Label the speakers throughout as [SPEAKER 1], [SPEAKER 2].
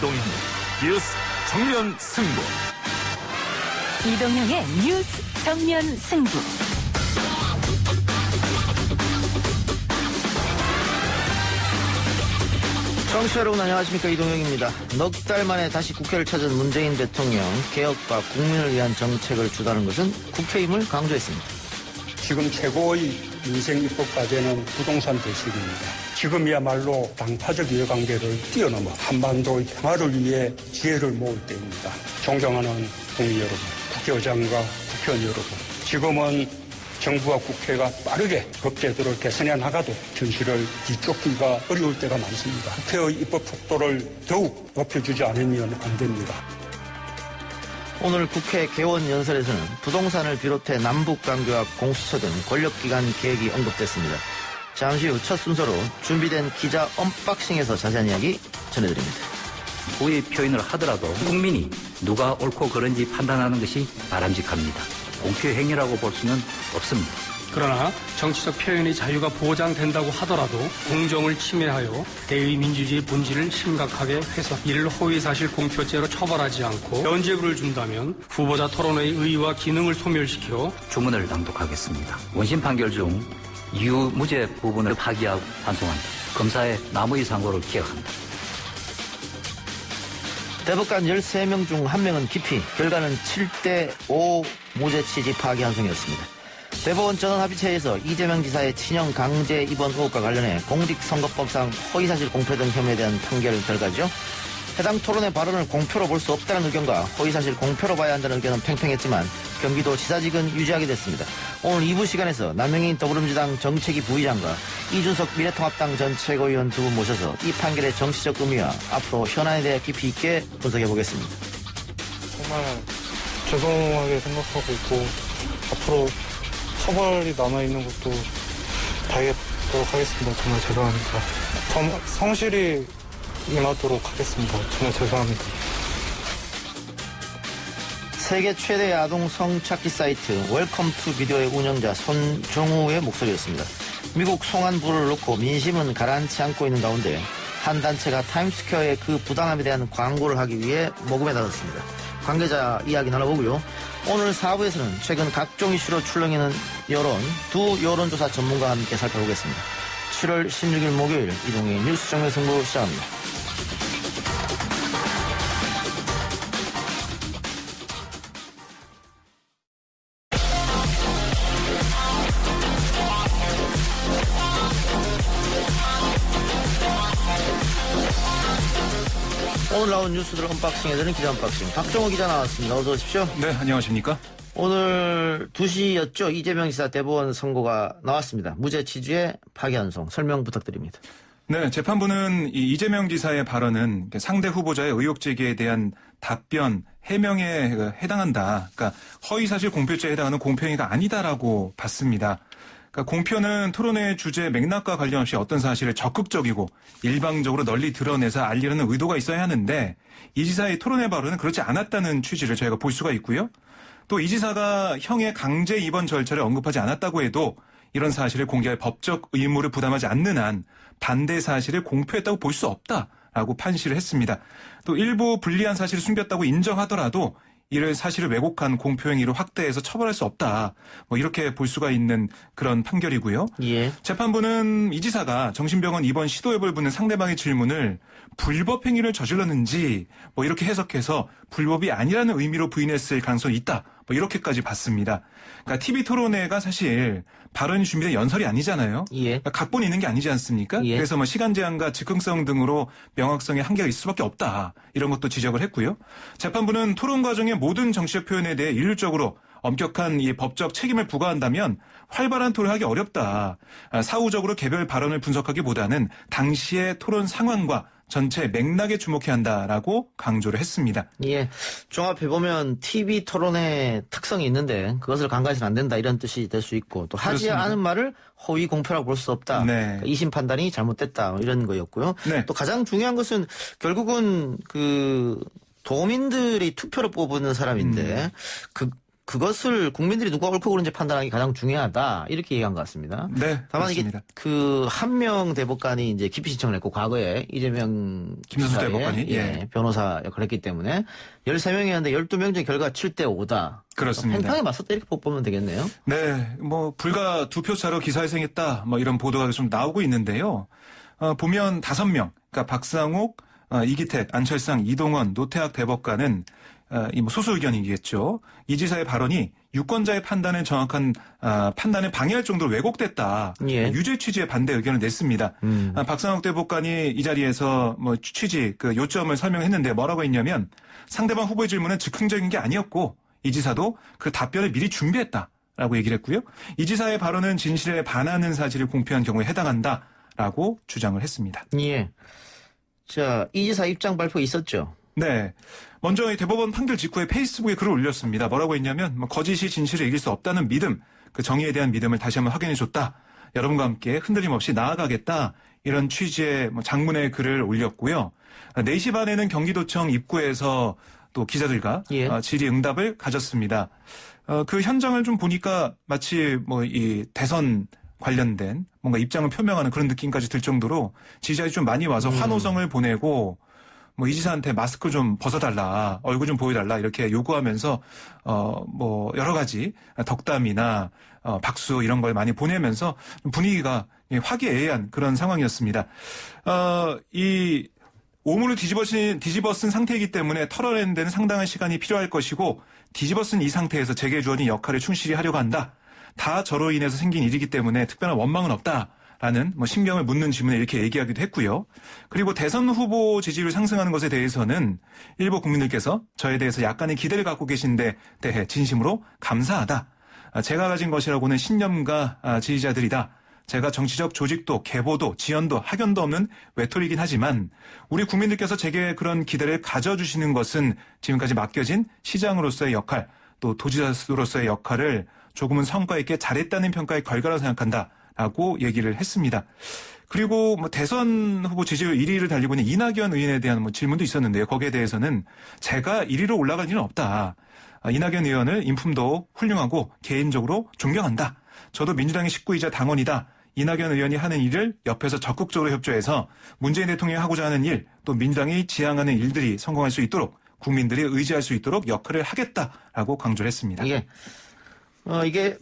[SPEAKER 1] 이동형 뉴스 정면 승부.
[SPEAKER 2] 이동형의 뉴스 정면 승부.
[SPEAKER 3] 청취자 여러분 안녕하십니까, 이동형입니다. 넉 달 만에 다시 국회를 찾은 문재인 대통령, 개혁과 국민을 위한 정책을 주도하는 것은 국회임을 강조했습니다.
[SPEAKER 4] 지금 최고의 민생 입법 과제는 부동산 대책입니다. 지금이야말로 당파적 이해관계를 뛰어넘어 한반도의 평화를 위해 지혜를 모을 때입니다. 존경하는 국민 여러분, 국회의장과 국회의원 여러분, 지금은 정부와 국회가 빠르게 법제도를 개선해 나가도 현실을 뒤쫓기가 어려울 때가 많습니다. 국회의 입법 속도를 더욱 높여주지 않으면 안 됩니다.
[SPEAKER 3] 오늘 국회 개원 연설에서는 부동산을 비롯해 남북관계와 공수처 등 권력기관 계획이 언급됐습니다. 잠시 후 첫 순서로 준비된 기자 언박싱에서 자세한 이야기 전해드립니다.
[SPEAKER 5] 고의 표현을 하더라도 국민이 누가 옳고 그른지 판단하는 것이 바람직합니다. 공표 행위라고 볼 수는 없습니다.
[SPEAKER 6] 그러나 정치적 표현의 자유가 보장된다고 하더라도 공정을 침해하여 대의 민주주의의 본질을 심각하게 훼손, 이를 허위사실 공표죄로 처벌하지 않고 면죄부를 준다면 후보자 토론회의 의의와 기능을 소멸시켜
[SPEAKER 5] 주문을 낭독하겠습니다. 원심 판결 중 유무죄 부분을 파기하고 반송한다. 검사의 남의 상고를 기억한다.
[SPEAKER 3] 대법관 13명 중 1명은 기피, 결과는 7대5 무죄 취지 파기 환송이었습니다. 대법원 전원합의체에서 이재명 지사의 친형 강제 입원 의혹과 관련해 공직선거법상 허위사실 공표 등 혐의에 대한 판결 결과죠. 해당 토론의 발언을 공표로 볼 수 없다는 의견과 허위사실 공표로 봐야 한다는 의견은 팽팽했지만 경기도 지사직은 유지하게 됐습니다. 오늘 2부 시간에서 남영인 더불어민주당 정책위 부의장과 이준석 미래통합당 전 최고위원 두 분 모셔서 이 판결의 정치적 의미와 앞으로 현안에 대해 깊이 있게 분석해보겠습니다.
[SPEAKER 7] 정말 죄송하게 생각하고 있고 앞으로 처벌이 남아있는 것도 다하도록 하겠습니다. 정말 죄송합니다. 성실히 임하도록 하겠습니다. 정말 죄송합니다.
[SPEAKER 3] 세계 최대 아동 성찾기 사이트 웰컴 투 비디오의 운영자 손종우의 목소리였습니다. 미국 송환부를 놓고 민심은 가라앉지 않고 있는 가운데 한 단체가 타임스퀘어의 그 부당함에 대한 광고를 하기 위해 모금에 나섰습니다. 관계자 이야기 나눠보고요. 오늘 4부에서는 최근 각종 이슈로 출렁이는 여론, 두 여론조사 전문가와 함께 살펴보겠습니다. 7월 16일 목요일 이동의 뉴스 정면 승부 시작합니다. 오늘 나온 뉴스들을 언박싱해드리는 기자 언박싱. 박정호 기자 나왔습니다. 어서 오십시오.
[SPEAKER 8] 네, 안녕하십니까?
[SPEAKER 3] 오늘 2시였죠. 이재명 지사 대법원 선고가 나왔습니다. 무죄 취지의 파기환송. 설명 부탁드립니다.
[SPEAKER 8] 네, 재판부는 이 이재명 지사의 발언은 상대 후보자의 의혹 제기에 대한 답변, 해명에 해당한다. 그러니까 허위사실 공표죄에 해당하는 공표행위가 아니다라고 봤습니다. 그러니까 공표는 토론회 주제 맥락과 관련 없이 어떤 사실을 적극적이고 일방적으로 널리 드러내서 알리려는 의도가 있어야 하는데 이 지사의 토론회 발언은 그렇지 않았다는 취지를 저희가 볼 수가 있고요. 또 이 지사가 형의 강제 입원 절차를 언급하지 않았다고 해도 이런 사실을 공개할 법적 의무를 부담하지 않는 한 반대 사실을 공표했다고 볼 수 없다라고 판시를 했습니다. 또 일부 불리한 사실을 숨겼다고 인정하더라도 이를 사실을 왜곡한 공표행위로 확대해서 처벌할 수 없다. 이렇게 볼 수가 있는 그런 판결이고요.
[SPEAKER 3] 예.
[SPEAKER 8] 재판부는 이 지사가 정신병원 입원 시도 여부를 묻는 상대방의 질문을 불법 행위를 저질렀는지 이렇게 해석해서 불법이 아니라는 의미로 부인했을 가능성이 있다. 이렇게까지 봤습니다. 그러니까 TV 토론회가 사실 발언이 준비된 연설이 아니잖아요.
[SPEAKER 3] 예.
[SPEAKER 8] 그러니까 각본이 있는 게 아니지 않습니까?
[SPEAKER 3] 예.
[SPEAKER 8] 그래서 시간 제한과 즉흥성 등으로 명확성에 한계가 있을 수밖에 없다. 이런 것도 지적을 했고요. 재판부는 토론 과정의 모든 정치적 표현에 대해 일률적으로 엄격한 이 법적 책임을 부과한다면 활발한 토론을 하기 어렵다. 사후적으로 개별 발언을 분석하기보다는 당시의 토론 상황과 전체 맥락에 주목해야 한다라고 강조를 했습니다.
[SPEAKER 3] 예. 종합해보면 TV 토론의 특성이 있는데 그것을 간과해서는 안 된다 이런 뜻이 될 수 있고 또 하지
[SPEAKER 8] 그렇습니다.
[SPEAKER 3] 않은 말을 허위 공표라고 볼 수 없다.
[SPEAKER 8] 네.
[SPEAKER 3] 그러니까 이심 판단이 잘못됐다 이런 거였고요.
[SPEAKER 8] 네.
[SPEAKER 3] 또 가장 중요한 것은 결국은 그 도민들이 투표로 뽑는 사람인데 그것을 국민들이 누가 옳고 그른지 판단하기 가장 중요하다 이렇게 얘기한 것 같습니다.
[SPEAKER 8] 네,
[SPEAKER 3] 다만
[SPEAKER 8] 그렇습니다.
[SPEAKER 3] 이게 그 한 명 대법관이 이제 기피 신청을 했고 과거에 이재명
[SPEAKER 8] 김선수
[SPEAKER 3] 지사의,
[SPEAKER 8] 대법관이
[SPEAKER 3] 변호사 역할을 했기 때문에 13명이었는데 12명 중 결과 7대 5다.
[SPEAKER 8] 그렇습니다.
[SPEAKER 3] 팽팽하게 맞섰다 이렇게 보면 되겠네요.
[SPEAKER 8] 네, 뭐 불과 2표 차로 기사회생했다. 뭐 이런 보도가 좀 나오고 있는데요. 보면 5명, 그러니까 박상욱, 이기택, 안철상, 이동원, 노태학 대법관은 이 뭐 소수 의견이겠죠. 이 지사의 발언이 유권자의 판단을 정확한 판단을 방해할 정도로 왜곡됐다.
[SPEAKER 3] 예.
[SPEAKER 8] 유죄 취지의 반대 의견을 냈습니다. 박상욱 대법관이 이 자리에서 뭐 취지 그 요점을 설명했는데 뭐라고 했냐면 상대방 후보의 질문은 즉흥적인 게 아니었고 이 지사도 그 답변을 미리 준비했다라고 얘기를 했고요. 이 지사의 발언은 진실에 반하는 사실을 공표한 경우에 해당한다라고 주장을 했습니다.
[SPEAKER 3] 예. 자, 이 지사 입장 발표 있었죠.
[SPEAKER 8] 네. 먼저 이 대법원 판결 직후에 페이스북에 글을 올렸습니다. 뭐라고 했냐면 뭐 거짓이 진실을 이길 수 없다는 믿음, 그 정의에 대한 믿음을 다시 한번 확인해줬다. 여러분과 함께 흔들림 없이 나아가겠다. 이런 취지의 뭐 장문의 글을 올렸고요. 4시 반에는 경기도청 입구에서 또 기자들과 질의응답을 가졌습니다. 그 현장을 좀 보니까 마치 뭐 이 대선 관련된 뭔가 입장을 표명하는 그런 느낌까지 들 정도로 지지자들이 좀 많이 와서 환호성을 보내고 뭐 이 지사한테 마스크 좀 벗어달라, 얼굴 좀 보여달라 이렇게 요구하면서 뭐 여러 가지 덕담이나 박수 이런 걸 많이 보내면서 분위기가 화기애애한 그런 상황이었습니다. 이 오물을 뒤집어 쓴 상태이기 때문에 털어내는 데는 상당한 시간이 필요할 것이고 뒤집어 쓴 이 상태에서 제게 주어진 역할을 충실히 하려고 한다. 다 저로 인해서 생긴 일이기 때문에 특별한 원망은 없다. 라는 뭐 심경을 묻는 질문에 이렇게 얘기하기도 했고요. 그리고 대선 후보 지지율 상승하는 것에 대해서는 일부 국민들께서 저에 대해서 약간의 기대를 갖고 계신데 대해 진심으로 감사하다. 제가 가진 것이라고는 신념과 지지자들이다. 제가 정치적 조직도 계보도 지연도 학연도 없는 외톨이긴 하지만 우리 국민들께서 제게 그런 기대를 가져주시는 것은 지금까지 맡겨진 시장으로서의 역할 또 도지사로서의 역할을 조금은 성과 있게 잘했다는 평가의 결과라고 생각한다. 라고 얘기를 했습니다. 그리고 뭐 대선 후보 지지율 1위를 달리고 있는 이낙연 의원에 대한 뭐 질문도 있었는데요. 거기에 대해서는 제가 1위로 올라갈 일은 없다. 이낙연 의원을 인품도 훌륭하고 개인적으로 존경한다. 저도 민주당의 식구이자 당원이다. 이낙연 의원이 하는 일을 옆에서 적극적으로 협조해서 문재인 대통령이 하고자 하는 일, 또 민주당이 지향하는 일들이 성공할 수 있도록 국민들이 의지할 수 있도록 역할을 하겠다라고 강조를 했습니다.
[SPEAKER 3] 이게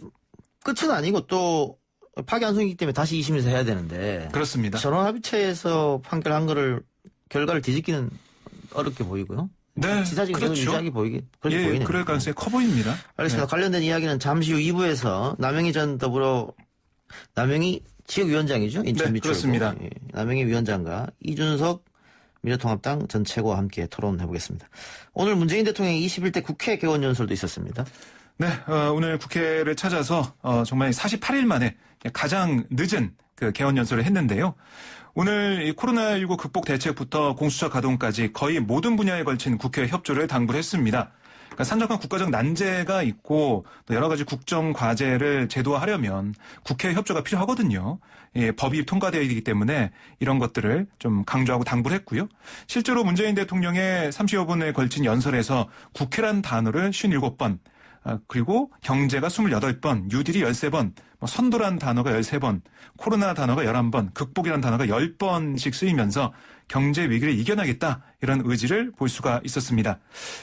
[SPEAKER 3] 끝은 아니고 또 파기환송이기 때문에 다시 2심에서 해야 되는데.
[SPEAKER 8] 그렇습니다.
[SPEAKER 3] 전원합의체에서 판결한 거를 결과를 뒤집기는 어렵게 보이고요.
[SPEAKER 8] 네,
[SPEAKER 3] 지사직은
[SPEAKER 8] 그렇죠.
[SPEAKER 3] 유지하게 보이네요.
[SPEAKER 8] 그럴 가능성이 커 보입니다.
[SPEAKER 3] 알겠습니다.
[SPEAKER 8] 네.
[SPEAKER 3] 관련된 이야기는 잠시 후 2부에서 남영희 지역위원장이죠. 인천
[SPEAKER 8] 네,
[SPEAKER 3] 미추홀구.
[SPEAKER 8] 그렇습니다.
[SPEAKER 3] 남영희 위원장과 이준석 미래통합당 전 최고와 함께 토론해보겠습니다. 오늘 문재인 대통령의 21대 국회 개원연설도 있었습니다.
[SPEAKER 8] 네, 오늘 국회를 찾아서 정말 48일 만에 가장 늦은 그 개원 연설을 했는데요. 오늘 이 코로나19 극복 대책부터 공수처 가동까지 거의 모든 분야에 걸친 국회 협조를 당부를 했습니다. 그러니까 산적한 국가적 난제가 있고 또 여러 가지 국정 과제를 제도화하려면 국회 협조가 필요하거든요. 예, 법이 통과되어야 되기 때문에 이런 것들을 좀 강조하고 당부를 했고요. 실제로 문재인 대통령의 30여 분에 걸친 연설에서 국회란 단어를 57번, 그리고 경제가 28번, 뉴딜이 13번, 선도란 단어가 13번, 코로나 단어가 11번, 극복이란 단어가 10번씩 쓰이면서 경제 위기를 이겨나겠다 이런 의지를 볼 수가 있었습니다.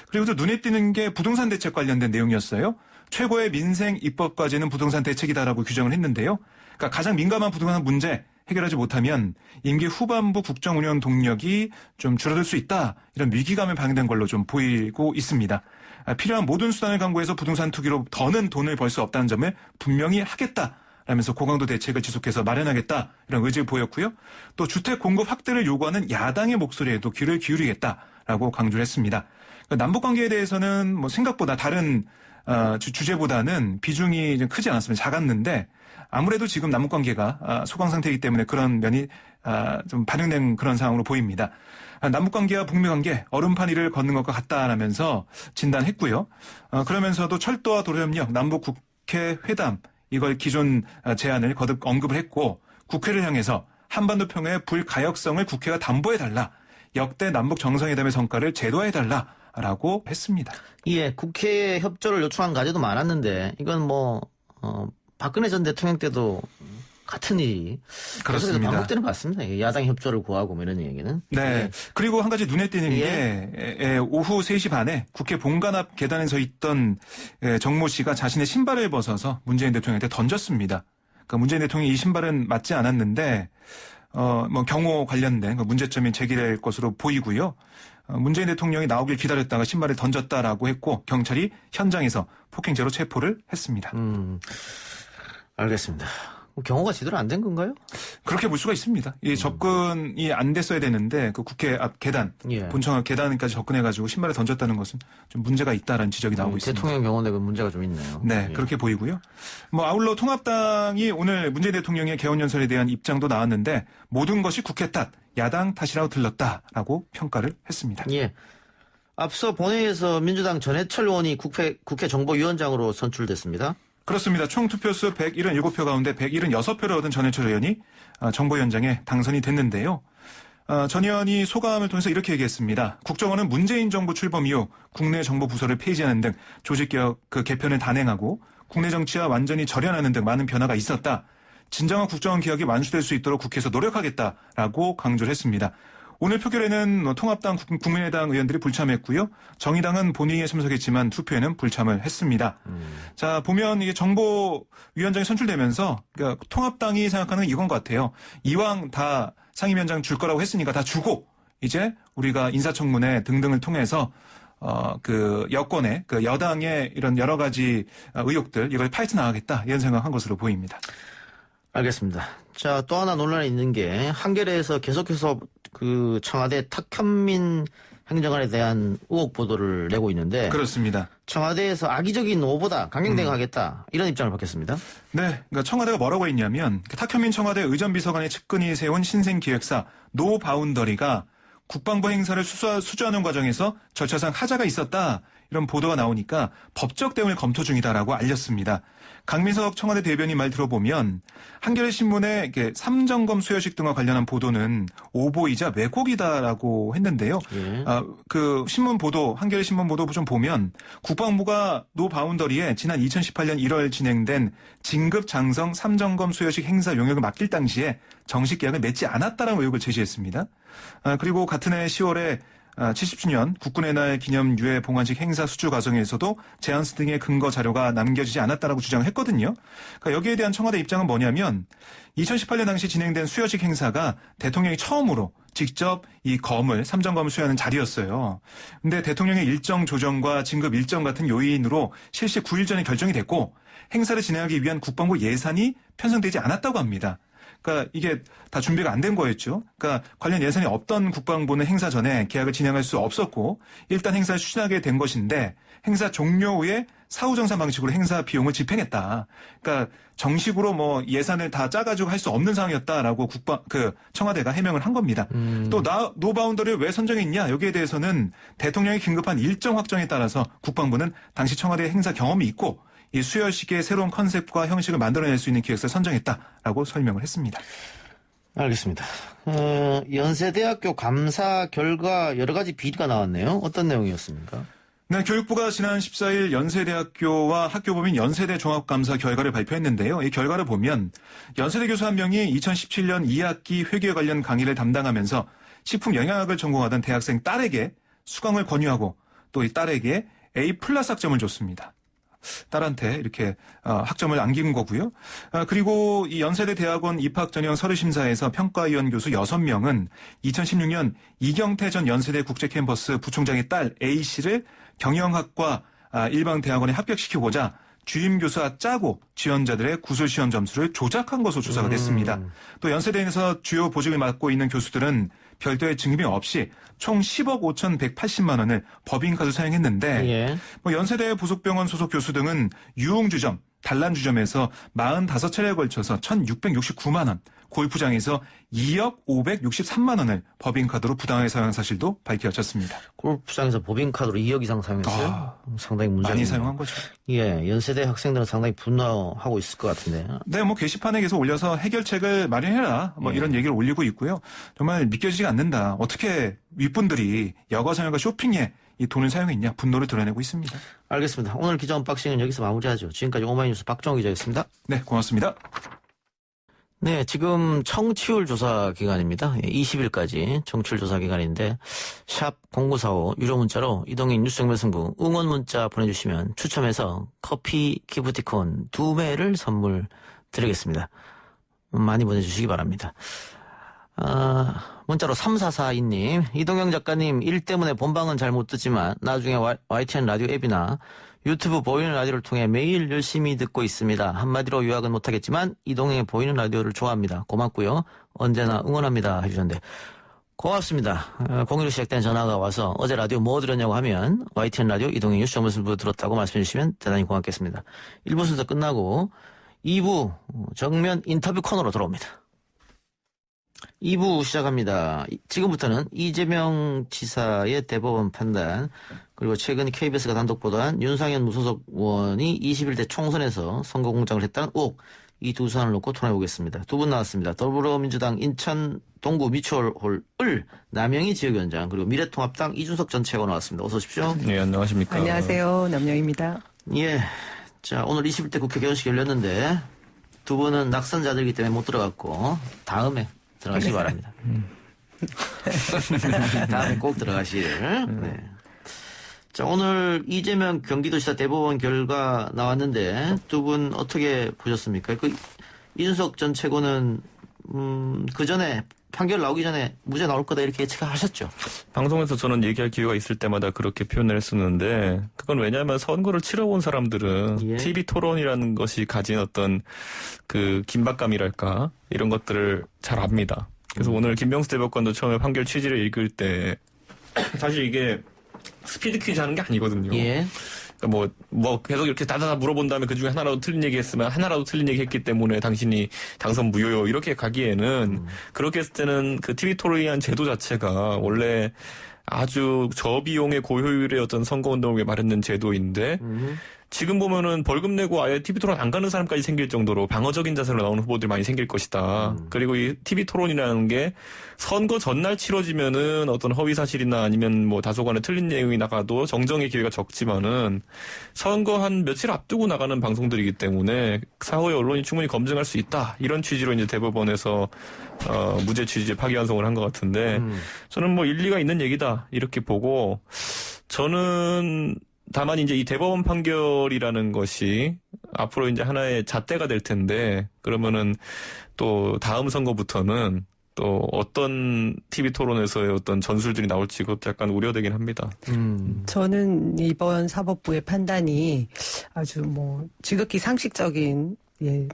[SPEAKER 8] 그리고 또 눈에 띄는 게 부동산 대책 관련된 내용이었어요. 최고의 민생 입법 과제는 부동산 대책이다라고 규정을 했는데요. 그러니까 가장 민감한 부동산 문제 해결하지 못하면 임기 후반부 국정 운영 동력이 좀 줄어들 수 있다. 이런 위기감을 반영된 걸로 좀 보이고 있습니다. 필요한 모든 수단을 강구해서 부동산 투기로 더는 돈을 벌 수 없다는 점을 분명히 하겠다라면서 고강도 대책을 지속해서 마련하겠다 이런 의지를 보였고요. 또 주택 공급 확대를 요구하는 야당의 목소리에도 귀를 기울이겠다라고 강조를 했습니다. 남북 관계에 대해서는 뭐 생각보다 다른 주제보다는 비중이 좀 크지 않았습니다. 작았는데 아무래도 지금 남북 관계가 소강 상태이기 때문에 그런 면이 좀 반영된 그런 상황으로 보입니다. 남북 관계와 북미 관계 얼음판 위를 걷는 것과 같다라면서 진단했고요. 그러면서도 철도와 도로협력, 남북 국회 회담 이걸 기존 제안을 거듭 언급을 했고 국회를 향해서 한반도 평화의 불가역성을 국회가 담보해달라. 역대 남북 정상회담의 성과를 제도화해달라. 라고 했습니다.
[SPEAKER 3] 예, 국회에 협조를 요청한 과제도 많았는데 이건 박근혜 전 대통령 때도 같은 일이 계속해서
[SPEAKER 8] 그렇습니다.
[SPEAKER 3] 반복되는 것 같습니다. 야당 협조를 구하고 이런 얘기는.
[SPEAKER 8] 네.
[SPEAKER 3] 예.
[SPEAKER 8] 그리고 한 가지 눈에 띄는
[SPEAKER 3] 예.
[SPEAKER 8] 게 오후 3시 반에 국회 본관 앞 계단에 서 있던 정모 씨가 자신의 신발을 벗어서 문재인 대통령한테 던졌습니다. 그러니까 문재인 대통령이 이 신발은 맞지 않았는데 경호 관련된 문제점이 제기될 것으로 보이고요. 문재인 대통령이 나오길 기다렸다가 신발을 던졌다라고 했고 경찰이 현장에서 폭행죄로 체포를 했습니다.
[SPEAKER 3] 알겠습니다. 경호가 제대로 안 된 건가요?
[SPEAKER 8] 그렇게 볼 수가 있습니다. 이 접근이 안 됐어야 되는데 그 국회 앞 계단,
[SPEAKER 3] 예.
[SPEAKER 8] 본청 앞 계단까지 접근해가지고 신발을 던졌다는 것은 좀 문제가 있다라는 지적이 나오고 있습니다.
[SPEAKER 3] 대통령 경호에 문제가 좀 있네요.
[SPEAKER 8] 네,
[SPEAKER 3] 예.
[SPEAKER 8] 그렇게 보이고요. 아울러 통합당이 오늘 문재인 대통령의 개헌연설에 대한 입장도 나왔는데 모든 것이 국회 탓, 야당 탓이라고 들렸다라고 평가를 했습니다.
[SPEAKER 3] 예. 앞서 본회의에서 민주당 전해철 의원이 국회 정보위원장으로 선출됐습니다.
[SPEAKER 8] 그렇습니다. 총 투표수 177표 가운데 176표를 얻은 전해철 의원이 정보위원장에 당선이 됐는데요. 전 의원이 소감을 통해서 이렇게 얘기했습니다. 국정원은 문재인 정부 출범 이후 국내 정보 부서를 폐지하는 등 조직개혁 개편을 단행하고 국내 정치와 완전히 절연하는 등 많은 변화가 있었다. 진정한 국정원 개혁이 완수될 수 있도록 국회에서 노력하겠다라고 강조를 했습니다. 오늘 표결에는 통합당, 국민의당 의원들이 불참했고요. 정의당은 본회의에 참석했지만 투표에는 불참을 했습니다. 자, 보면 이게 정보위원장이 선출되면서 그러니까 통합당이 생각하는 건 이건 것 같아요. 이왕 다 상임위원장 줄 거라고 했으니까 다 주고 이제 우리가 인사청문회 등등을 통해서 여권의 여당의 이런 여러 가지 의혹들 이걸 파헤쳐 나가겠다 이런 생각한 것으로 보입니다.
[SPEAKER 3] 알겠습니다. 자, 또 하나 논란이 있는 게 한겨레에서 계속해서 청와대 탁현민 행정관에 대한 의혹 보도를 내고 있는데
[SPEAKER 8] 그렇습니다.
[SPEAKER 3] 청와대에서 악의적인 오보다 강경 대응하겠다 이런 입장을 밝혔습니다.
[SPEAKER 8] 네, 그러니까 청와대가 뭐라고 했냐면 탁현민 청와대 의전비서관의 측근이 세운 신생기획사 노바운더리가 국방부 행사를 수주하는 과정에서 절차상 하자가 있었다. 이런 보도가 나오니까 법적 대응을 검토 중이다라고 알렸습니다. 강민석 청와대 대변인 말 들어보면 한겨레 신문의 삼점검 수여식 등과 관련한 보도는 오보이자 왜곡이다라고 했는데요.
[SPEAKER 3] 예.
[SPEAKER 8] 신문 보도, 한겨레 신문 보도 좀 보면 국방부가 노바운더리에 지난 2018년 1월 진행된 진급 장성 삼점검 수여식 행사 용역을 맡길 당시에 정식 계약을 맺지 않았다라는 의혹을 제시했습니다. 그리고 같은 해 10월에 70주년 국군의 날 기념 유해 봉환식 행사 수주 과정에서도 제안서 등의 근거 자료가 남겨지지 않았다라고 주장을 했거든요. 그러니까 여기에 대한 청와대 입장은 뭐냐면 2018년 당시 진행된 수여식 행사가 대통령이 처음으로 직접 이 삼점검을 수여하는 자리였어요. 근데 대통령의 일정 조정과 진급 일정 같은 요인으로 실시 9일 전에 결정이 됐고 행사를 진행하기 위한 국방부 예산이 편성되지 않았다고 합니다. 그러니까 이게 다 준비가 안 된 거였죠. 그러니까 관련 예산이 없던 국방부는 행사 전에 계약을 진행할 수 없었고 일단 행사를 추진하게 된 것인데 행사 종료 후에 사후정산 방식으로 행사 비용을 집행했다. 그러니까 정식으로 예산을 다 짜가지고 할 수 없는 상황이었다라고 청와대가 해명을 한 겁니다. 또 노바운더리를 왜 선정했냐 여기에 대해서는 대통령이 긴급한 일정 확정에 따라서 국방부는 당시 청와대 행사 경험이 있고 이 수여식의 새로운 컨셉과 형식을 만들어낼 수 있는 기획서를 선정했다라고 설명을 했습니다.
[SPEAKER 3] 알겠습니다. 연세대학교 감사 결과 여러 가지 비리가 나왔네요. 어떤 내용이었습니까?
[SPEAKER 8] 네, 교육부가 지난 14일 연세대학교와 학교법인 연세대 종합감사 결과를 발표했는데요. 이 결과를 보면 연세대 교수 한 명이 2017년 2학기 회계에 관련 강의를 담당하면서 식품 영양학을 전공하던 대학생 딸에게 수강을 권유하고 또 이 딸에게 A+ 학점을 줬습니다. 딸한테 이렇게 학점을 안긴 거고요. 그리고 이 연세대 대학원 입학 전형 서류 심사에서 평가위원 교수 6명은 2016년 이경태 전 연세대 국제캠퍼스 부총장의 딸 A씨를 경영학과 일반 대학원에 합격시키고자 주임 교수와 짜고 지원자들의 구술 시험 점수를 조작한 것으로 조사가 됐습니다. 또 연세대에서 주요 보직을 맡고 있는 교수들은 별도의 증빙 없이 총 10억 5,180만 원을 법인카드 사용했는데
[SPEAKER 3] 예.
[SPEAKER 8] 연세대 부속병원 소속 교수 등은 유흥주점, 단란주점에서 45차례에 걸쳐서 1,669만 원, 골프장에서 2억 563만 원을 법인카드로 부당하게 사용한 사실도 밝혀졌습니다.
[SPEAKER 3] 골프장에서 법인카드로 2억 이상 사용했어요? 상당히 문제가
[SPEAKER 8] 많이 사용한 거죠.
[SPEAKER 3] 예, 연세대 학생들은 상당히 분노하고 있을 것 같은데.
[SPEAKER 8] 네, 게시판에 계속 올려서 해결책을 마련해라. 이런 얘기를 올리고 있고요. 정말 믿겨지지가 않는다. 어떻게 윗분들이 여가생활과 쇼핑에 이 돈을 사용했냐 분노를 드러내고 있습니다.
[SPEAKER 3] 알겠습니다. 오늘 기자 언박싱은 여기서 마무리하죠. 지금까지 오마이뉴스 박정우 기자였습니다.
[SPEAKER 8] 네, 고맙습니다.
[SPEAKER 3] 네, 지금 청취율 조사 기간입니다. 20일까지 청취율 조사 기간인데 샵 0945 유료 문자로 이동인 뉴스 정면 승부 응원 문자 보내주시면 추첨해서 커피 기프티콘 2매를 선물 드리겠습니다. 많이 보내주시기 바랍니다. 문자로 3442님, 이동영 작가님 일 때문에 본방은 잘 못 듣지만 나중에 YTN 라디오 앱이나 유튜브 보이는 라디오를 통해 매일 열심히 듣고 있습니다. 한마디로 요약은 못하겠지만 이동영의 보이는 라디오를 좋아합니다. 고맙고요. 언제나 응원합니다. 해주셨는데 고맙습니다. 01로 시작된 전화가 와서 어제 라디오 뭐 들었냐고 하면 YTN 라디오 이동영 뉴스 정보승부 들었다고 말씀해 주시면 대단히 고맙겠습니다. 1부 순서 끝나고 2부 정면 인터뷰 코너로 돌아옵니다. 2부 시작합니다. 지금부터는 이재명 지사의 대법원 판단, 그리고 최근 KBS가 단독 보도한 윤상현 무소속 의원이 21대 총선에서 선거공작을 했다는 의혹, 이 두 사안을 놓고 토론해보겠습니다. 두 분 나왔습니다. 더불어민주당 인천 동구 미추홀 남영희 지역위원장, 그리고 미래통합당 이준석 전 최고 나왔습니다. 어서 오십시오.
[SPEAKER 9] 네, 안녕하십니까.
[SPEAKER 10] 안녕하세요. 남영희입니다.
[SPEAKER 3] 예. 자, 오늘 21대 국회 개원식이 열렸는데 두 분은 낙선자들이기 때문에 못 들어갔고 다음에 들어가시기 바랍니다. 다음에 꼭 들어가시길. 네. 자, 오늘 이재명 경기도지사 대법원 결과 나왔는데 두 분 어떻게 보셨습니까? 이준석 전 최고는 그 전에 판결 나오기 전에 무죄 나올 거다 이렇게 예측하셨죠?
[SPEAKER 9] 방송에서 저는 얘기할 기회가 있을 때마다 그렇게 표현을 했었는데, 그건 왜냐하면 선거를 치러본 사람들은 TV 토론이라는 것이 가진 어떤 그 긴박감이랄까 이런 것들을 잘 압니다. 그래서 오늘 김병수 대법관도 처음에 판결 취지를 읽을 때 사실 이게 스피드 퀴즈 하는 게 아니거든요.
[SPEAKER 3] 예.
[SPEAKER 9] 뭐 계속 이렇게 다다다 물어본 다음에 그 중에 하나라도 틀린 얘기 했으면 하나라도 틀린 얘기 했기 때문에 당신이 당선 무효요 이렇게 가기에는 그렇게 했을 때는 그 TV 토론이란 제도 자체가 원래 아주 저비용의 고효율의 어떤 선거운동을 위해 마련된 제도인데 지금 보면은 벌금 내고 아예 TV 토론 안 가는 사람까지 생길 정도로 방어적인 자세로 나오는 후보들이 많이 생길 것이다. 그리고 이 TV 토론이라는 게 선거 전날 치러지면은 어떤 허위 사실이나 아니면 뭐 다소간에 틀린 내용이 나가도 정정의 기회가 적지만은 선거 한 며칠 앞두고 나가는 방송들이기 때문에 사후에 언론이 충분히 검증할 수 있다. 이런 취지로 이제 대법원에서 무죄 취지의 파기환송을 한 것 같은데 저는 뭐 일리가 있는 얘기다 이렇게 보고, 저는 다만 이제 이 대법원 판결이라는 것이 앞으로 이제 하나의 잣대가 될 텐데, 그러면은 또 다음 선거부터는 또 어떤 TV 토론에서의 어떤 전술들이 나올지 그것도 약간 우려되긴 합니다.
[SPEAKER 10] 저는 이번 사법부의 판단이 아주 뭐 지극히 상식적인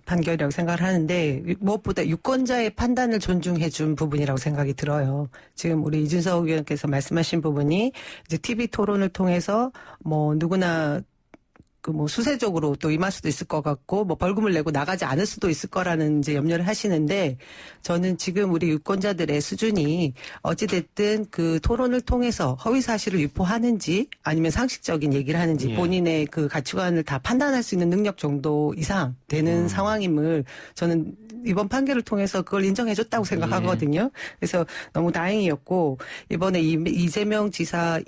[SPEAKER 10] 판결이라고 생각을 하는데, 무엇보다 유권자의 판단을 존중해준 부분이라고 생각이 들어요. 지금 우리 이준석 의원께서 말씀하신 부분이 이제 TV 토론을 통해서 뭐 누구나 뭐 수세적으로 또 임할 수도 있을 것 같고 뭐 벌금을 내고 나가지 않을 수도 있을 거라는 이제 염려를 하시는데, 저는 지금 우리 유권자들의 수준이 어찌됐든 그 토론을 통해서 허위 사실을 유포하는지 아니면 상식적인 얘기를 하는지 본인의 그 가치관을 다 판단할 수 있는 능력 정도 이상 되는 상황임을 저는 이번 판결을 통해서 그걸 인정해줬다고 생각하거든요. 그래서 너무 다행이었고, 이번에 이재명 지사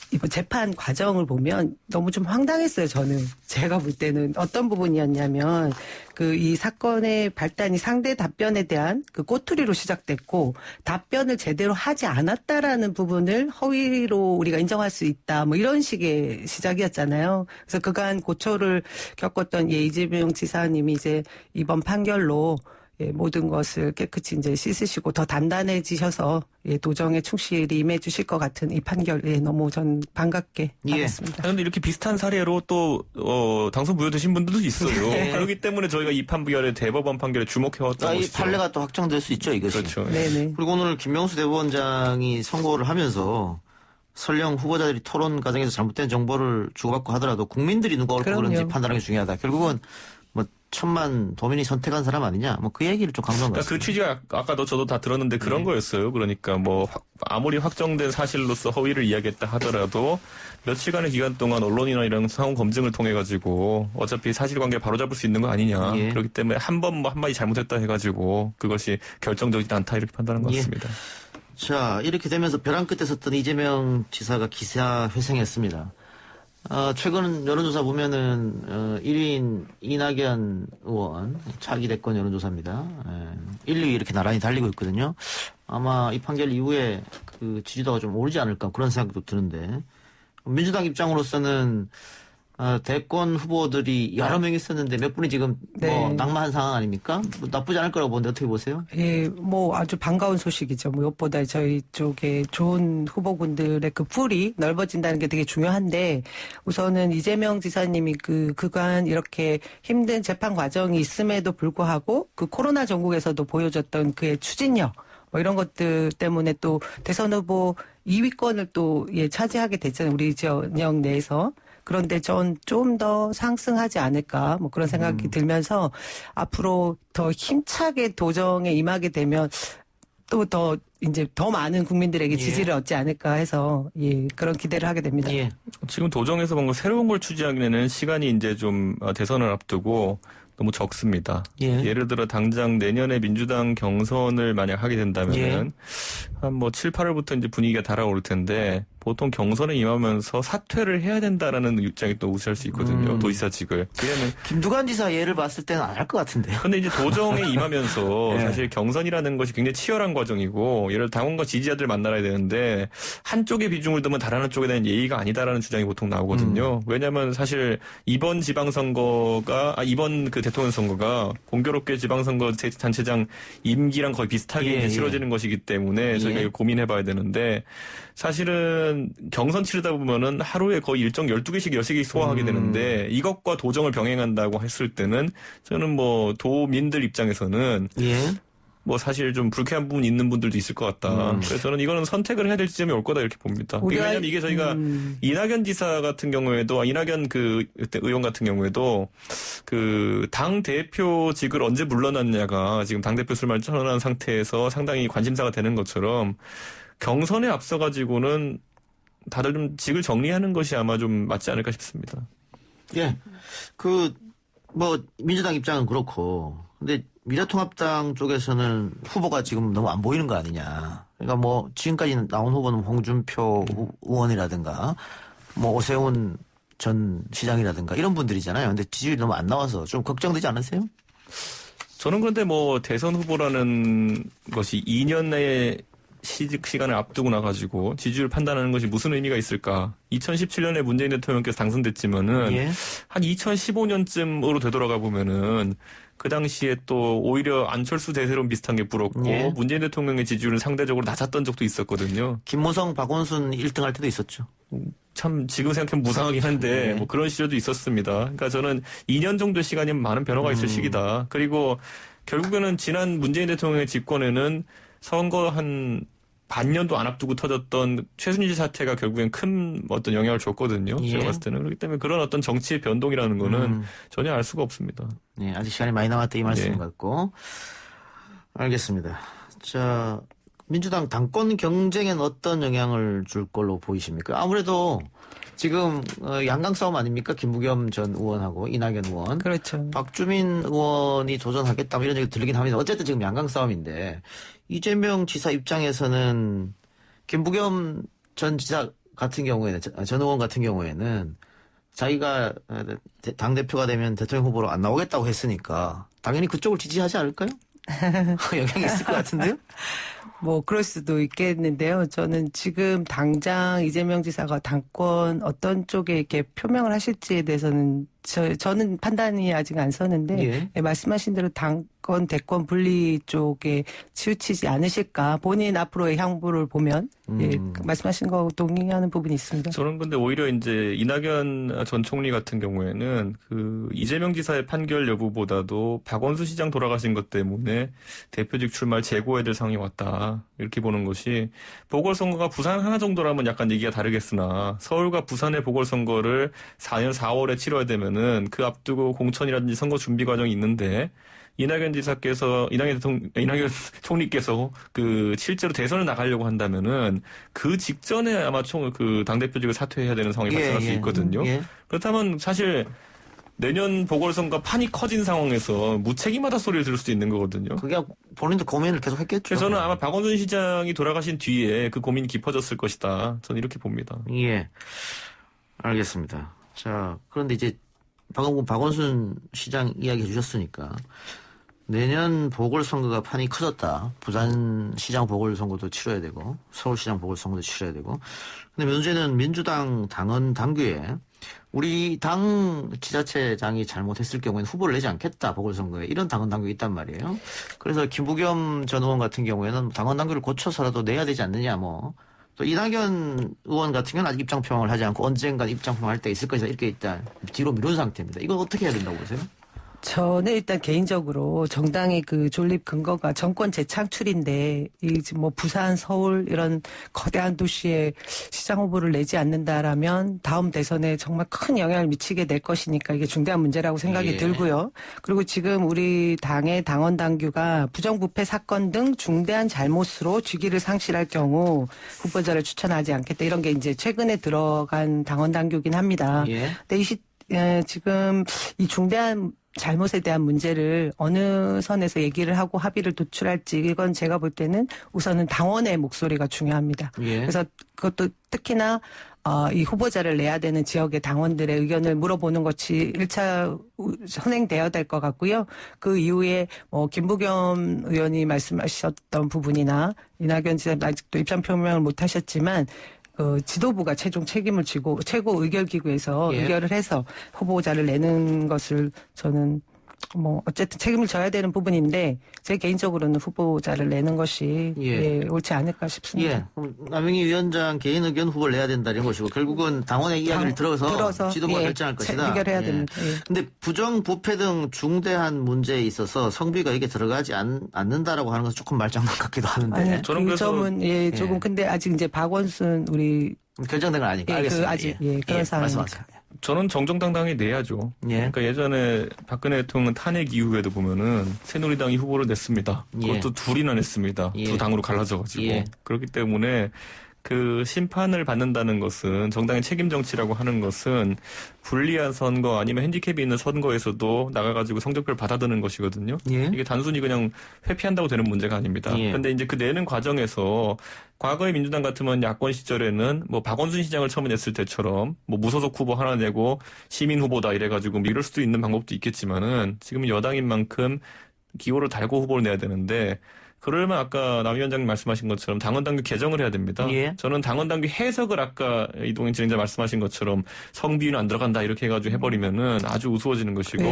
[SPEAKER 10] 이번 재판 과정을 보면 너무 좀 황당했어요, 저는. 제가 볼 때는 어떤 부분이었냐면, 이 사건의 발단이 상대 답변에 대한 그 꼬투리로 시작됐고, 답변을 제대로 하지 않았다라는 부분을 허위로 우리가 인정할 수 있다, 뭐 이런 식의 시작이었잖아요. 그래서 그간 고초를 겪었던 이재명 지사님이 이제 이번 판결로 모든 것을 깨끗이 이제 씻으시고 더 단단해지셔서 도정에 충실히 임해 주실 것 같은 이 판결, 너무 전 반갑게 받았습니다.
[SPEAKER 9] 그런데 이렇게 비슷한 사례로 또 당선 무효되신 분들도 있어요. 그렇기 때문에 저희가 이 판결의 대법원 판결에 주목해왔던 것이죠.
[SPEAKER 3] 이 판례가 또 확정될 수 있죠, 이것이.
[SPEAKER 9] 그렇죠.
[SPEAKER 10] 네네.
[SPEAKER 3] 그리고 오늘 김명수 대법원장이 선고를 하면서 설령 후보자들이 토론 과정에서 잘못된 정보를 주고받고 하더라도 국민들이 누가 옳고 그런지 판단하는 게 중요하다. 결국은 뭐 1,000만 도민이 선택한 사람 아니냐, 뭐 그 얘기를 좀 강조한 것 같습니다.
[SPEAKER 9] 그 취지가 아까도 저도 다 들었는데 그런 거였어요. 그러니까 뭐 아무리 확정된 사실로서 허위를 이야기했다 하더라도 며칠간의 기간 동안 언론이나 이런 상호 검증을 통해 가지고 어차피 사실관계 바로잡을 수 있는 거 아니냐. 그렇기 때문에 한 번 뭐 한마디 잘못했다 해가지고 그것이 결정적이지 않다 이렇게 판단한 것 같습니다.
[SPEAKER 3] 자, 이렇게 되면서 벼랑 끝에 섰던 이재명 지사가 기사 회생했습니다. 최근 여론조사 보면은 1위인 이낙연 의원 차기 대권 여론조사입니다. 1, 2위 이렇게 나란히 달리고 있거든요. 아마 이 판결 이후에 그 지지도가 좀 오르지 않을까 그런 생각도 드는데 민주당 입장으로서는 대권 후보들이 여러 명 있었는데 몇 분이 지금 뭐 낙마한 상황 아닙니까? 뭐 나쁘지 않을 거라고 보는데 어떻게 보세요?
[SPEAKER 10] 예, 뭐 아주 반가운 소식이죠. 무엇보다 저희 쪽에 좋은 후보군들의 그 풀이 넓어진다는 게 되게 중요한데 우선은 이재명 지사님이 그간 이렇게 힘든 재판 과정이 있음에도 불구하고 그 코로나 전국에서도 보여줬던 그의 추진력 뭐 이런 것들 때문에 또 대선 후보 2위권을 또 차지하게 됐잖아요. 우리 지역 내에서. 그런데 전 좀 더 상승하지 않을까 뭐 그런 생각이 들면서 앞으로 더 힘차게 도정에 임하게 되면 또 더 많은 국민들에게 지지를 얻지 않을까 해서 그런 기대를 하게 됩니다.
[SPEAKER 9] 지금 도정에서 뭔가 새로운 걸 추진하기에는 시간이 이제 좀 대선을 앞두고 너무 적습니다. 예를 들어 당장 내년에 민주당 경선을 만약 하게 된다면은 한 뭐 7, 8월부터 이제 분위기가 달아오를 텐데 보통 경선에 임하면서 사퇴를 해야 된다라는 입장이 또 우세할 수 있거든요. 도지사직을. 왜냐면
[SPEAKER 3] 김두관 지사 예를 봤을 때는 안 할 것 같은데요.
[SPEAKER 9] 근데 이제 도정에 임하면서 사실 경선이라는 것이 굉장히 치열한 과정이고 예를 들어 당원과 지지자들 만나야 되는데 한쪽에 비중을 두면 다른 한쪽에 대한 예의가 아니다라는 주장이 보통 나오거든요. 왜냐하면 사실 이번 이번 그 대통령 선거가 공교롭게 지방선거 단체장 임기랑 거의 비슷하게 치러지는 것이기 때문에 저희가 이걸 고민해봐야 되는데 사실은 경선 치르다 보면은 하루에 거의 일정 12개씩 13개씩 소화하게 되는데 이것과 도정을 병행한다고 했을 때는 저는 뭐 도민들 입장에서는 뭐 사실 좀 불쾌한 부분이 있는 분들도 있을 것 같다. 그래서 저는 이거는 선택을 해야 될 지점이 올 거다 이렇게 봅니다. 왜냐하면 이게 저희가 이낙연 지사 같은 경우에도 이낙연 그 의원 같은 경우에도 그 당 대표직을 언제 물러났냐가 지금 당 대표 출마를 선언한 상태에서 상당히 관심사가 되는 것처럼 경선에 앞서 가지고는 다들 좀 직을 정리하는 것이 아마 좀 맞지 않을까 싶습니다.
[SPEAKER 3] 뭐 민주당 입장은 그렇고 근데 미래통합당 쪽에서는 후보가 지금 너무 안 보이는 거 아니냐. 그러니까 뭐 지금까지 나온 후보는 홍준표 의원이라든가 뭐 오세훈 전 시장이라든가 이런 분들이잖아요. 근데 지지율이 너무 안 나와서 좀 걱정되지 않으세요?
[SPEAKER 9] 저는 그런데 뭐 대선 후보라는 것이 2년 내에 시간을 앞두고 나가지고 지지율 판단하는 것이 무슨 의미가 있을까? 2017년에 문재인 대통령께서 당선됐지만은 한 2015년쯤으로 되돌아가 보면은 그 당시에 또 오히려 안철수 대세론 비슷한 게 불었고 문재인 대통령의 지지율은 상대적으로 낮았던 적도 있었거든요.
[SPEAKER 3] 김무성, 박원순 1등 할 때도 있었죠.
[SPEAKER 9] 참 지금 생각하면 무상하긴 한데 뭐 그런 시절도 있었습니다. 그러니까 저는 2년 정도 시간이면 많은 변화가 있을 시기다. 그리고 결국에는 지난 문재인 대통령의 집권에는 선거 한 반년도 안 앞두고 터졌던 최순실 사태가 결국엔 큰 어떤 영향을 줬거든요. 제가 봤을 때는. 그렇기 때문에 그런 어떤 정치의 변동이라는 거는 전혀 알 수가 없습니다.
[SPEAKER 3] 아직 시간이 많이 남았다 이 말씀 같고. 알겠습니다. 자, 민주당 당권 경쟁엔 어떤 영향을 줄 걸로 보이십니까? 아무래도 지금 양강 싸움 아닙니까? 김부겸 전 의원하고 이낙연 의원.
[SPEAKER 10] 그렇죠.
[SPEAKER 3] 박주민 의원이 도전하겠다 이런 얘기 들리긴 합니다. 어쨌든 지금 양강 싸움인데 이재명 지사 입장에서는 김부겸 전 지사 같은 경우에는 전 의원 같은 경우에는 자기가 당대표가 되면 대통령 후보로 안 나오겠다고 했으니까 당연히 그쪽을 지지하지 않을까요? 영향이 있을 것 같은데요?
[SPEAKER 10] 뭐 그럴 수도 있겠는데요. 저는 지금 당장 이재명 지사가 당권 어떤 쪽에 이렇게 표명을 하실지에 대해서는 저는 판단이 아직 안 서는데 말씀하신 대로 당권 대권 분리 쪽에 치우치지 않으실까. 본인 앞으로의 향부를 보면 말씀하신 거 동의하는 부분이 있습니다.
[SPEAKER 9] 저는 근데 오히려 이제 이낙연 전 총리 같은 경우에는 그 이재명 지사의 판결 여부보다도 박원순 시장 돌아가신 것 때문에 대표직 출마를 재고해야 될 상황이 왔다. 이렇게 보는 것이 보궐선거가 부산 하나 정도라면 약간 얘기가 다르겠으나 서울과 부산의 보궐선거를 4년 4월에 치러야 되면은 그 앞두고 공천이라든지 선거 준비 과정이 있는데 이낙연 총리께서 그 실제로 대선을 나가려고 한다면은 그 직전에 아마 그 당대표직을 사퇴해야 되는 상황이 발생할 수 있거든요. 그렇다면 사실 내년 보궐선거 판이 커진 상황에서 무책임하다 소리를 들을 수도 있는 거거든요.
[SPEAKER 3] 그게 본인도 고민을 계속 했겠죠.
[SPEAKER 9] 그래서 저는 아마 박원순 시장이 돌아가신 뒤에 그 고민이 깊어졌을 것이다. 저는 이렇게 봅니다.
[SPEAKER 3] 예. 알겠습니다. 자, 그런데 이제 박원순 시장 이야기 해주셨으니까 내년 보궐선거가 판이 커졌다. 부산시장 보궐선거도 치러야 되고 서울시장 보궐선거도 치러야 되고. 근데 문제는 민주당 당원 당규에 우리 당 지자체장이 잘못했을 경우에는 후보를 내지 않겠다 보궐선거에 이런 당원 당규가 있단 말이에요. 그래서 김부겸 전 의원 같은 경우에는 당원 당규를 고쳐서라도 내야 되지 않느냐 뭐. 또 이낙연 의원 같은 경우는 아직 입장 표명을 하지 않고 언젠가 입장 표명할 때 있을 것이다 이렇게 일단 뒤로 미룬 상태입니다. 이건 어떻게 해야 된다고 보세요?
[SPEAKER 10] 저는 일단 개인적으로 정당의 그 존립 근거가 정권 재창출인데 이 뭐 부산, 서울 이런 거대한 도시에 시장 후보를 내지 않는다라면 다음 대선에 정말 큰 영향을 미치게 될 것이니까 이게 중대한 문제라고 생각이
[SPEAKER 3] 예.
[SPEAKER 10] 들고요. 그리고 지금 우리 당의 당원 당규가 부정부패 사건 등 중대한 잘못으로 직위를 상실할 경우 후보자를 추천하지 않겠다 이런 게 이제 최근에 들어간 당원 당규긴 합니다.
[SPEAKER 3] 예.
[SPEAKER 10] 근데 지금 이 중대한 잘못에 대한 문제를 어느 선에서 얘기를 하고 합의를 도출할지 이건 제가 볼 때는 우선은 당원의 목소리가 중요합니다.
[SPEAKER 3] 예.
[SPEAKER 10] 그래서 그것도 특히나 이 후보자를 내야 되는 지역의 당원들의 의견을 물어보는 것이 1차 선행되어야 될 것 같고요. 그 이후에 김부겸 의원이 말씀하셨던 부분이나 이낙연 지사 아직도 입장 표명을 못 하셨지만 지도부가 최종 책임을 지고 최고 의결기구에서
[SPEAKER 3] 예.
[SPEAKER 10] 의결을 해서 후보자를 내는 것을 저는 뭐 어쨌든 책임을 져야 되는 부분인데 제 개인적으로는 후보자를 내는 것이
[SPEAKER 3] 예.
[SPEAKER 10] 옳지 않을까 싶습니다.
[SPEAKER 3] 예. 그럼 남영희 위원장 개인 의견 후보를 내야 된다 이런 것이고 결국은 당원의 이야기를 들어서 지도부가
[SPEAKER 10] 예,
[SPEAKER 3] 결정할 것이다.
[SPEAKER 10] 의결해야
[SPEAKER 3] 예.
[SPEAKER 10] 됩니다. 예.
[SPEAKER 3] 근데 부정부패 등 중대한 문제에 있어서 성비가 이게 들어가지 않는다라고 하는 것은 조금 말장난 같기도 하는데.
[SPEAKER 10] 아니,
[SPEAKER 9] 저는
[SPEAKER 10] 그
[SPEAKER 9] 그래서
[SPEAKER 10] 점은 조금
[SPEAKER 3] 예.
[SPEAKER 10] 근데 아직 이제 박원순 우리
[SPEAKER 3] 결정된 건 아니까
[SPEAKER 10] 그
[SPEAKER 3] 알겠습니다.
[SPEAKER 10] 아직 그런 상황이니까.
[SPEAKER 3] 말씀하세요.
[SPEAKER 9] 저는 정정당당히 내야죠.
[SPEAKER 3] 예.
[SPEAKER 9] 그러니까 예전에 박근혜 대통령 탄핵 이후에도 보면은 새누리당이 후보를 냈습니다.
[SPEAKER 3] 예.
[SPEAKER 9] 그것도 둘이나 냈습니다.
[SPEAKER 3] 예.
[SPEAKER 9] 두 당으로 갈라져가지고.
[SPEAKER 3] 예.
[SPEAKER 9] 그렇기 때문에 그 심판을 받는다는 것은 정당의 책임 정치라고 하는 것은 불리한 선거 아니면 핸디캡이 있는 선거에서도 나가가지고 성적표를 받아드는 것이거든요.
[SPEAKER 3] 예.
[SPEAKER 9] 이게 단순히 그냥 회피한다고 되는 문제가 아닙니다.
[SPEAKER 3] 예.
[SPEAKER 9] 그런데 이제 그 내는 과정에서 과거의 민주당 같으면 야권 시절에는 뭐 박원순 시장을 처음에 냈을 때처럼 뭐 무소속 후보 하나 내고 시민 후보다 이래가지고 뭐 이럴 수도 있는 방법도 있겠지만은 지금은 여당인 만큼 기호를 달고 후보를 내야 되는데 그러려면 아까 남 위원장님 말씀하신 것처럼 당원당규 개정을 해야 됩니다.
[SPEAKER 3] 예.
[SPEAKER 9] 저는 당원당규 해석을 아까 이동현 진행자 말씀하신 것처럼 성비위는 안 들어간다 이렇게 해가지고 해버리면은 아주 우스워지는 것이고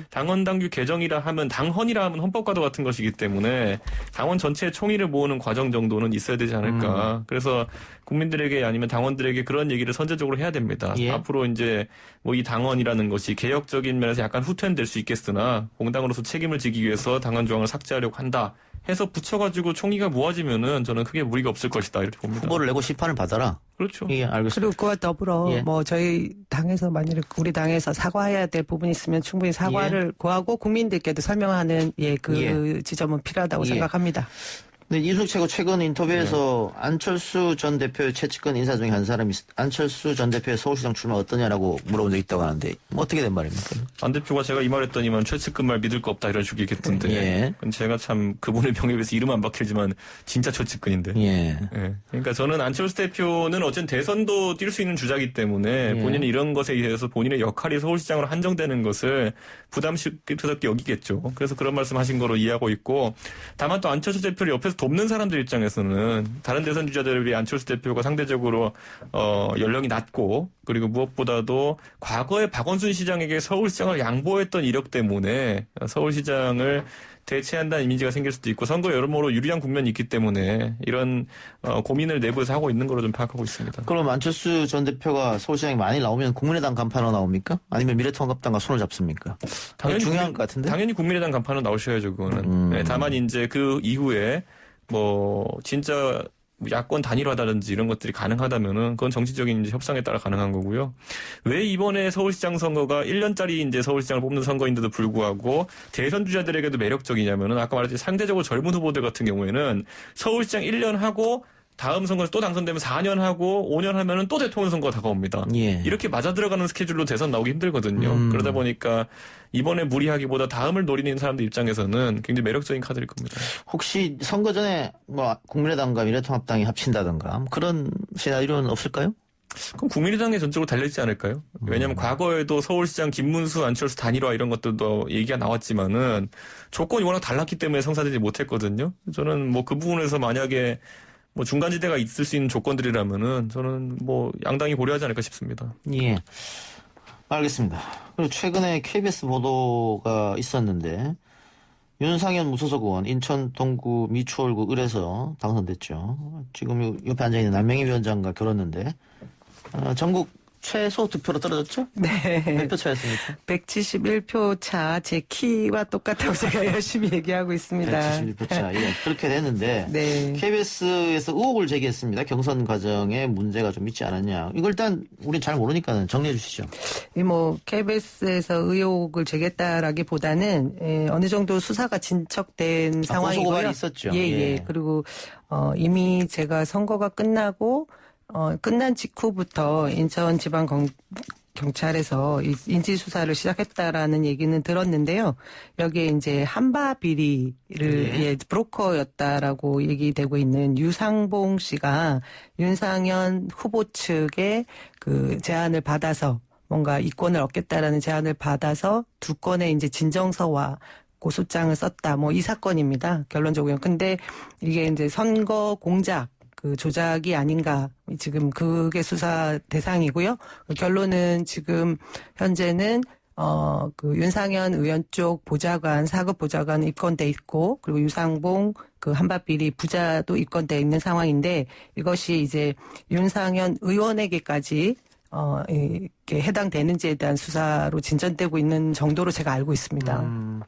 [SPEAKER 9] 당원당규 개정이라 하면 당헌이라 하면 헌법과도 같은 것이기 때문에 당원 전체의 총의를 모으는 과정 정도는 있어야 되지 않을까. 그래서 국민들에게 아니면 당원들에게 그런 얘기를 선제적으로 해야 됩니다.
[SPEAKER 3] 예.
[SPEAKER 9] 앞으로 이제 뭐 이 당헌이라는 것이 개혁적인 면에서 약간 후퇴될 수 있겠으나 공당으로서 책임을 지기 위해서 당헌 조항을 삭제하려고 한다. 해서 붙여가지고 총의가 모아지면은 저는 크게 무리가 없을 것이다 이렇게 봅니다.
[SPEAKER 3] 후보를 내고 심판을 받아라.
[SPEAKER 9] 그렇죠.
[SPEAKER 3] 예, 알겠습니다.
[SPEAKER 10] 그리고 그와 더불어
[SPEAKER 3] 예.
[SPEAKER 10] 뭐 저희 당에서 만약에 우리 당에서 사과해야 될 부분이 있으면 충분히 사과를 구하고 국민들께도 설명하는 그 지점은 필요하다고
[SPEAKER 3] 예.
[SPEAKER 10] 생각합니다.
[SPEAKER 3] 네, 이수석 최고 최근 인터뷰에서 안철수 전 대표의 최측근 인사 중에 한 사람이 안철수 전 대표의 서울시장 출마 어떠냐라고 물어본 적이 있다고 하는데 뭐 어떻게 된 말입니까?
[SPEAKER 9] 안 대표가 제가 이 말했더니만 최측근 말 믿을 거 없다 이런 식이겠던데.
[SPEAKER 3] 예.
[SPEAKER 9] 제가 참 그분의 병에 비해서 이름 안 박히지만 진짜 최측근인데.
[SPEAKER 3] 예.
[SPEAKER 9] 예. 그러니까 저는 안철수 대표는 어쨌든 대선도 뛸 수 있는 주자이기 때문에
[SPEAKER 3] 예.
[SPEAKER 9] 본인이 이런 것에 의해서 본인의 역할이 서울시장으로 한정되는 것을 부담스럽게 여기겠죠. 그래서 그런 말씀하신 거로 이해하고 있고 다만 또 안철수 대표를 옆에서 돕는 사람들 입장에서는 다른 대선 주자들에 비해 안철수 대표가 상대적으로 연령이 낮고 그리고 무엇보다도 과거에 박원순 시장에게 서울시장을 양보했던 이력 때문에 서울시장을 대체한다는 이미지가 생길 수도 있고 선거 여러모로 유리한 국면이 있기 때문에 이런 고민을 내부에서 하고 있는 걸로 좀 파악하고 있습니다.
[SPEAKER 3] 그럼 안철수 전 대표가 서울시장에 많이 나오면 국민의당 간판으로 나옵니까? 아니면 미래통합당과 손을 잡습니까? 당연히 중요한 것 같은데.
[SPEAKER 9] 당연히 국민의당 간판으로 나오셔야죠, 그거는. 네, 다만 이제 그 이후에 뭐 진짜 야권 단일화다든지 이런 것들이 가능하다면은 그건 정치적인 이제 협상에 따라 가능한 거고요. 왜 이번에 서울시장 선거가 1년짜리 이제 서울시장을 뽑는 선거인데도 불구하고 대선 주자들에게도 매력적이냐면은 아까 말했듯이 상대적으로 젊은 후보들 같은 경우에는 서울시장 1년 하고 다음 선거에서 또 당선되면 4년 하고 5년 하면은 또 대통령 선거가 다가옵니다.
[SPEAKER 3] 예.
[SPEAKER 9] 이렇게 맞아 들어가는 스케줄로 대선 나오기 힘들거든요. 그러다 보니까 이번에 무리하기보다 다음을 노리는 사람들 입장에서는 굉장히 매력적인 카드일 겁니다.
[SPEAKER 3] 혹시 선거 전에 뭐 국민의당과 미래통합당이 합친다든가 그런 시나리오는 없을까요?
[SPEAKER 9] 그럼 국민의당에 전적으로 달려있지 않을까요? 왜냐하면 과거에도 서울시장 김문수, 안철수 단일화 이런 것들도 얘기가 나왔지만은 조건이 워낙 달랐기 때문에 성사되지 못했거든요. 저는 뭐 그 부분에서 만약에 뭐 중간지대가 있을 수 있는 조건들이라면은 저는 뭐 양당이 고려하지 않을까 싶습니다.
[SPEAKER 3] 예. 알겠습니다. 그리고 최근에 KBS 보도가 있었는데 윤상현 무소속 의원 인천 동구 미추홀구 을에서 당선됐죠. 지금 옆에 앉아있는 남명희 위원장과 결혼했는데 전국 최소 득표로 떨어졌죠?
[SPEAKER 10] 네.
[SPEAKER 3] 몇 표 차였습니까?
[SPEAKER 10] 171표 차, 제 키와 똑같다고 제가 열심히 얘기하고 있습니다.
[SPEAKER 3] 171표 차. 예, 그렇게 됐는데
[SPEAKER 10] 네.
[SPEAKER 3] KBS에서 의혹을 제기했습니다. 경선 과정에 문제가 좀 있지 않았냐. 이걸 일단 우린 잘 모르니까 정리해 주시죠.
[SPEAKER 10] 뭐 KBS에서 의혹을 제기했다라기보다는 어느 정도 수사가 진척된 상황이고요.
[SPEAKER 3] 고소고발이 있었죠.
[SPEAKER 10] 예. 그리고 이미 제가 선거가 끝나고 끝난 직후부터 인천지방경찰에서 인지 수사를 시작했다라는 얘기는 들었는데요. 여기에 이제 한바 비리를 브로커였다라고 얘기되고 있는 유상봉 씨가 윤상현 후보 측의 그 제안을 받아서 뭔가 이권을 얻겠다라는 제안을 받아서 두 건의 이제 진정서와 고소장을 썼다. 뭐 이 사건입니다. 결론적으로. 근데 이게 이제 선거 공작 그 조작이 아닌가 지금 그게 수사 대상이고요. 결론은 지금 현재는 그 윤상현 의원 쪽 보좌관 사급 보좌관 입건돼 있고 그리고 유상봉 그 한바비리 부자도 입건돼 있는 상황인데 이것이 이제 윤상현 의원에게까지 이렇게 해당되는지에 대한 수사로 진전되고 있는 정도로 제가 알고 있습니다.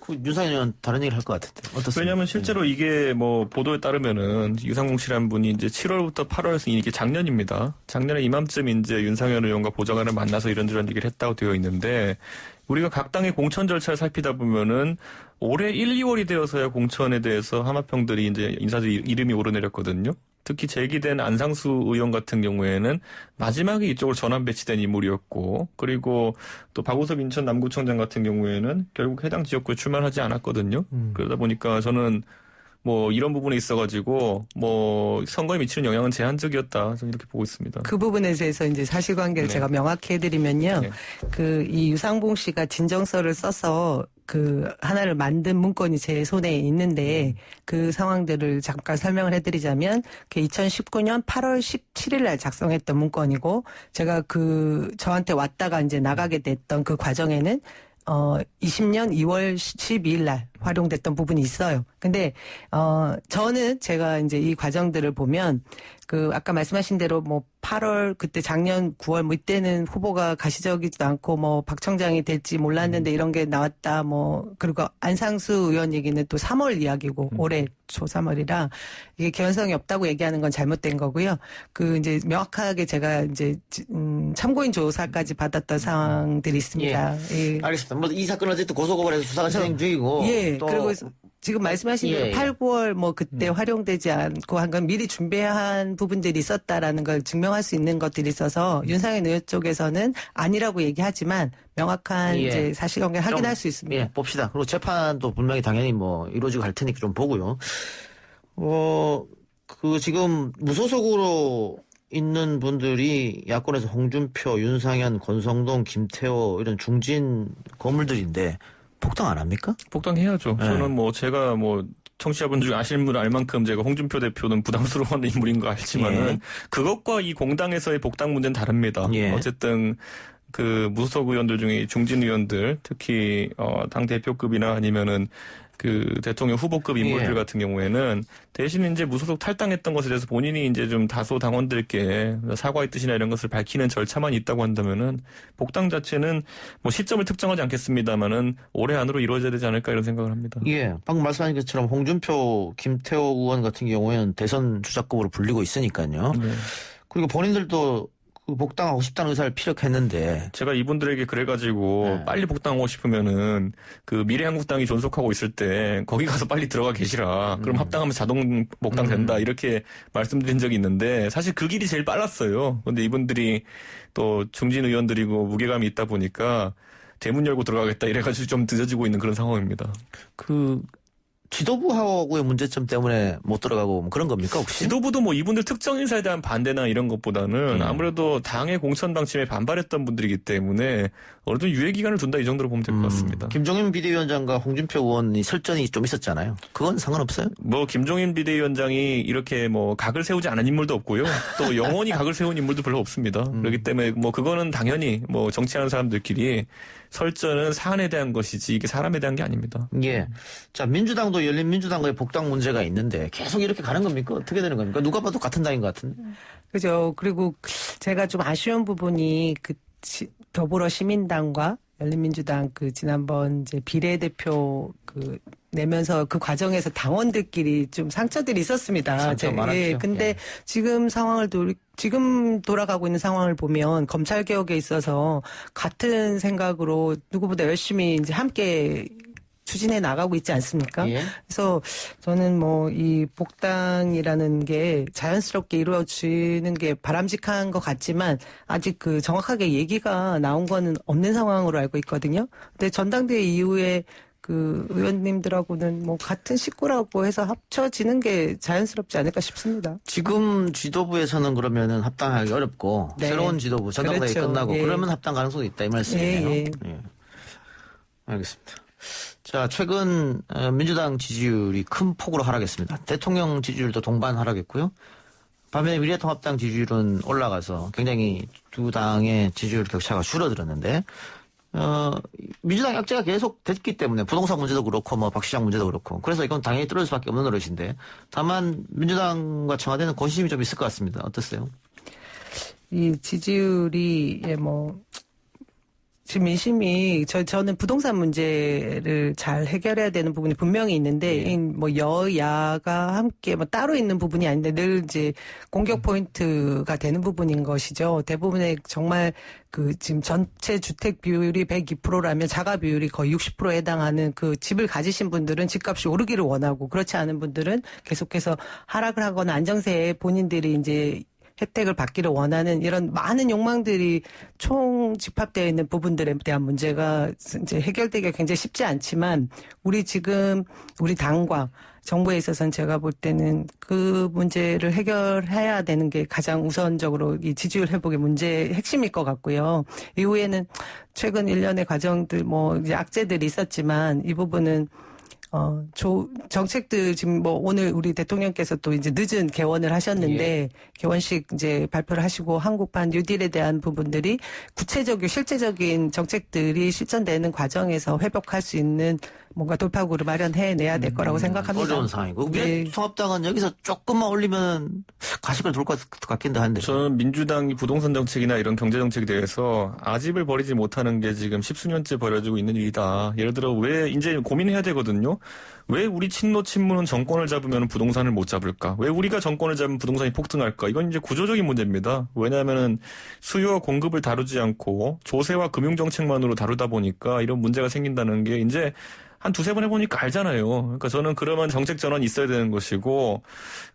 [SPEAKER 3] 그 윤상현 의원 다른 얘기를 할 것 같은데 어떻습니까?
[SPEAKER 9] 왜냐하면 실제로 이게 뭐 보도에 따르면은 유상봉 씨라는 분이 이제 7월부터 8월에서 이게 작년입니다. 작년에 이맘쯤 이제 윤상현 의원과 보좌관을 만나서 이런저런 얘기를 했다고 되어 있는데 우리가 각 당의 공천 절차를 살피다 보면은 올해 1, 2월이 되어서야 공천에 대해서 하마평들이 이제 인사들 이름이 오르내렸거든요. 특히 제기된 안상수 의원 같은 경우에는 마지막에 이쪽으로 전환 배치된 인물이었고 그리고 또 박우섭 인천 남구청장 같은 경우에는 결국 해당 지역구에 출마하지 않았거든요. 그러다 보니까 저는 뭐 이런 부분에 있어가지고 뭐 선거에 미치는 영향은 제한적이었다. 저는 이렇게 보고 있습니다.
[SPEAKER 10] 그 부분에 대해서 이제 사실관계를 제가 명확히 해드리면요. 그 이 유상봉 씨가 진정서를 써서 그 하나를 만든 문건이 제 손에 있는데 그 상황들을 잠깐 설명을 해드리자면 그 2019년 8월 17일 날 작성했던 문건이고 제가 그 저한테 왔다가 이제 나가게 됐던 그 과정에는 20년 2월 12일 날 활용됐던 부분이 있어요. 근데 저는 제가 이제 이 과정들을 보면 그 아까 말씀하신 대로 뭐 8월 그때 작년 9월 뭐 이때는 후보가 가시적이지도 않고 뭐 박 청장이 될지 몰랐는데 이런 게 나왔다 뭐 그리고 안상수 의원 얘기는 또 3월 이야기고 올해 초 3월이라 이게 개연성이 없다고 얘기하는 건 잘못된 거고요. 그 이제 명확하게 제가 이제 참고인 조사까지 받았던 상황들이 있습니다.
[SPEAKER 3] 예. 알겠습니다. 뭐 이 사건은 어쨌든 고소고발해서 수사가 진행 중이고 또
[SPEAKER 10] 그리고 지금 말씀하신 대로 8, 9월 뭐 그때 활용되지 않고 한 건 미리 준비한 부분들이 있었다라는 걸 증명할 수 있는 것들이 있어서 윤상현 의원 쪽에서는 아니라고 얘기하지만 명확한 이제 사실관계를 확인할 수 있습니다.
[SPEAKER 3] 예, 봅시다. 그리고 재판도 분명히 당연히 뭐 이루어지고 할 테니까 좀 보고요. 그 지금 무소속으로 있는 분들이 야권에서 홍준표, 윤상현, 권성동, 김태호 이런 중진 거물들인데 복당 안 합니까?
[SPEAKER 9] 복당해야죠.
[SPEAKER 3] 네.
[SPEAKER 9] 저는 뭐 제가 뭐 청취자분들 중에 아시는 분 알 만큼 제가 홍준표 대표는 부담스러워하는 인물인 거 알지만은 그것과 이 공당에서의 복당 문제는 다릅니다. 어쨌든 그 무소속 의원들 중에 중진 의원들 특히 당 대표급이나 아니면은 그 대통령 후보급 인물들 같은 경우에는 대신 이제 무소속 탈당했던 것에 대해서 본인이 이제 좀 다소 당원들께 사과의 뜻이나 이런 것을 밝히는 절차만 있다고 한다면은 복당 자체는 뭐 시점을 특정하지 않겠습니다만은 올해 안으로 이루어져야 되지 않을까 이런 생각을 합니다.
[SPEAKER 3] 예, 방금 말씀하신 것처럼 홍준표, 김태호 의원 같은 경우에는 대선 주자급으로 불리고 있으니까요. 그리고 본인들도 그 복당하고 싶다는 의사를 피력했는데
[SPEAKER 9] 제가 이분들에게 그래가지고 빨리 복당하고 싶으면은 그 미래한국당이 존속하고 있을 때 거기 가서 빨리 들어가 계시라. 그럼 합당하면 자동 복당된다. 이렇게 말씀드린 적이 있는데 사실 그 길이 제일 빨랐어요. 근데 이분들이 또 중진 의원들이고 무게감이 있다 보니까 대문 열고 들어가겠다 이래가지고 좀 늦어지고 있는 그런 상황입니다.
[SPEAKER 3] 그 지도부하고의 문제점 때문에 못 들어가고 뭐 그런 겁니까 혹시?
[SPEAKER 9] 지도부도 뭐 이분들 특정 인사에 대한 반대나 이런 것보다는 아무래도 당의 공천 방침에 반발했던 분들이기 때문에 어느 정도 유예 기간을 둔다 이 정도로 보면 될 것 같습니다.
[SPEAKER 3] 김종인 비대위원장과 홍준표 의원이 설전이 좀 있었잖아요. 그건 상관없어요?
[SPEAKER 9] 뭐 김종인 비대위원장이 이렇게 뭐 각을 세우지 않은 인물도 없고요. 또 영원히 각을 세운 인물도 별로 없습니다. 그렇기 때문에 뭐 그거는 당연히 뭐 정치하는 사람들끼리 설전은 사안에 대한 것이지 이게 사람에 대한 게 아닙니다.
[SPEAKER 3] 예. 자, 민주당도 열린민주당과의 복당 문제가 있는데 계속 이렇게 가는 겁니까? 어떻게 되는 겁니까? 누가 봐도 같은 당인 것 같은데.
[SPEAKER 10] 그죠. 그리고 제가 좀 아쉬운 부분이 더불어 시민당과 열린민주당 지난번 이제 비례대표 내면서 그 과정에서 당원들끼리 좀 상처들이 있었습니다.
[SPEAKER 3] 상처가 많았죠.
[SPEAKER 10] 예. 근데 지금 지금 돌아가고 있는 상황을 보면 검찰 개혁에 있어서 같은 생각으로 누구보다 열심히 이제 함께 추진해 나가고 있지 않습니까?
[SPEAKER 3] 예.
[SPEAKER 10] 그래서 저는 뭐 이 복당이라는 게 자연스럽게 이루어지는 게 바람직한 것 같지만 아직 정확하게 얘기가 나온 거는 없는 상황으로 알고 있거든요. 근데 전당대회 이후에 의원님들하고는 뭐 같은 식구라고 해서 합쳐지는 게 자연스럽지 않을까 싶습니다.
[SPEAKER 3] 지금 지도부에서는 그러면은 합당하기 어렵고
[SPEAKER 10] 네.
[SPEAKER 3] 새로운 지도부 전당대회
[SPEAKER 10] 그렇죠.
[SPEAKER 3] 끝나고
[SPEAKER 10] 예.
[SPEAKER 3] 그러면 합당 가능성이 있다 이 말씀이네요.
[SPEAKER 10] 예.
[SPEAKER 3] 예. 알겠습니다. 자, 최근 민주당 지지율이 큰 폭으로 하락했습니다. 대통령 지지율도 동반 하락했고요. 반면에 미래통합당 지지율은 올라가서 굉장히 두 당의 지지율 격차가 줄어들었는데 민주당 약재가 계속 됐기 때문에 부동산 문제도 그렇고 뭐 박시장 문제도 그렇고 그래서 이건 당연히 떨어질 수밖에 없는 노릇인데 다만 민주당과 청와대는 고심이 좀 있을 것 같습니다. 어떠세요?
[SPEAKER 10] 이 지지율이 지금 민심이 저는 부동산 문제를 잘 해결해야 되는 부분이 분명히 있는데 뭐 여야가 함께 뭐 따로 있는 부분이 아닌데 늘 이제 공격 포인트가 되는 부분인 것이죠. 대부분의 정말 지금 전체 주택 비율이 102%라면 자가 비율이 거의 60%에 해당하는 집을 가지신 분들은 집값이 오르기를 원하고 그렇지 않은 분들은 계속해서 하락을 하거나 안정세에 본인들이 이제 혜택을 받기를 원하는 이런 많은 욕망들이 총 집합되어 있는 부분들에 대한 문제가 이제 해결되기가 굉장히 쉽지 않지만 우리 당과 정부에 있어서는 제가 볼 때는 그 문제를 해결해야 되는 게 가장 우선적으로 이 지지율 회복의 문제의 핵심일 것 같고요. 이후에는 최근 1년의 과정들 이제 악재들이 있었지만 이 부분은 정책들 지금 오늘 우리 대통령께서 또 이제 늦은 개원을 하셨는데 개원식 이제 발표를 하시고 한국판 뉴딜에 대한 부분들이 구체적이고 실제적인 정책들이 실천되는 과정에서 회복할 수 있는 뭔가 돌파구를 마련해내야 될 거라고 생각합니다.
[SPEAKER 3] 어려운 상황이고. 미래통합당은 여기서 조금만 올리면 가식을 돌 것 같긴도 한데.
[SPEAKER 9] 저는 민주당이 부동산 정책이나 이런 경제 정책에 대해서 아집을 버리지 못하는 게 지금 십수년째 벌어지고 있는 일이다. 예를 들어 왜 이제 고민해야 되거든요. 왜 우리 친문은 정권을 잡으면 부동산을 못 잡을까? 왜 우리가 정권을 잡으면 부동산이 폭등할까? 이건 이제 구조적인 문제입니다. 왜냐하면은 수요와 공급을 다루지 않고 조세와 금융 정책만으로 다루다 보니까 이런 문제가 생긴다는 게 이제 한 두세 번 해보니까 알잖아요. 그러니까 저는 그러면 정책 전환이 있어야 되는 것이고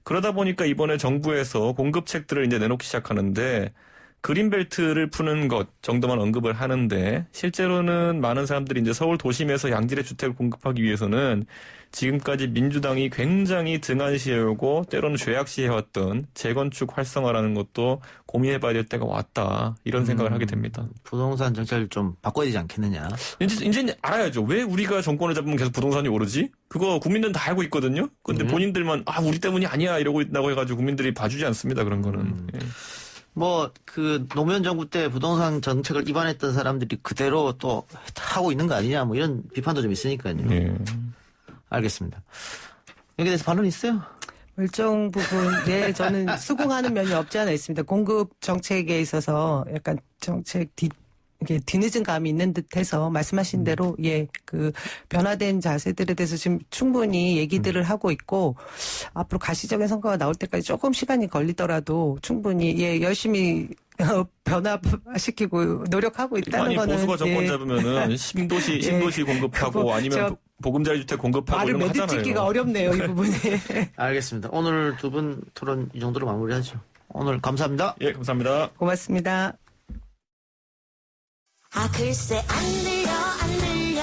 [SPEAKER 9] 그러다 보니까 이번에 정부에서 공급책들을 이제 내놓기 시작하는데 그린벨트를 푸는 것 정도만 언급을 하는데 실제로는 많은 사람들이 이제 서울 도심에서 양질의 주택을 공급하기 위해서는 지금까지 민주당이 굉장히 등한시해오고 때로는 죄악시해왔던 재건축 활성화라는 것도 고민해봐야 될 때가 왔다. 이런 생각을 하게 됩니다.
[SPEAKER 3] 부동산 정책을 좀 바꿔야 되지 않겠느냐.
[SPEAKER 9] 이제 알아야죠. 왜 우리가 정권을 잡으면 계속 부동산이 오르지? 그거 국민들은 다 알고 있거든요. 근데 본인들만 우리 때문이 아니야 이러고 있다고 해가지고 국민들이 봐주지 않습니다. 그런 거는. 예.
[SPEAKER 3] 노무현 정부 때 부동산 정책을 위반했던 사람들이 그대로 또 하고 있는 거 아니냐, 이런 비판도 좀 있으니까요.
[SPEAKER 9] 예.
[SPEAKER 3] 알겠습니다. 여기에 대해서 반론 있어요?
[SPEAKER 10] 일정 부분, 저는 수긍하는 면이 없지 않아 있습니다. 공급 정책에 있어서 약간 정책 이게 뒤늦은 감이 있는 듯해서 말씀하신 대로 그 변화된 자세들에 대해서 지금 충분히 얘기들을 하고 있고 앞으로 가시적인 성과가 나올 때까지 조금 시간이 걸리더라도 충분히 열심히 변화시키고 노력하고 있다는
[SPEAKER 9] 아니,
[SPEAKER 10] 거는
[SPEAKER 9] 보수가 정권 잡으면은 신도시 공급하고 아니면 보금자리 주택 공급하고
[SPEAKER 10] 말을
[SPEAKER 9] 이런 거 하잖아요.
[SPEAKER 10] 매듭짓기가 어렵네요, 이 부분에.
[SPEAKER 3] 알겠습니다. 오늘 두 분 토론 이 정도로 마무리하죠. 오늘 감사합니다.
[SPEAKER 9] 예, 감사합니다.
[SPEAKER 10] 고맙습니다.
[SPEAKER 11] 아 글쎄 안 들려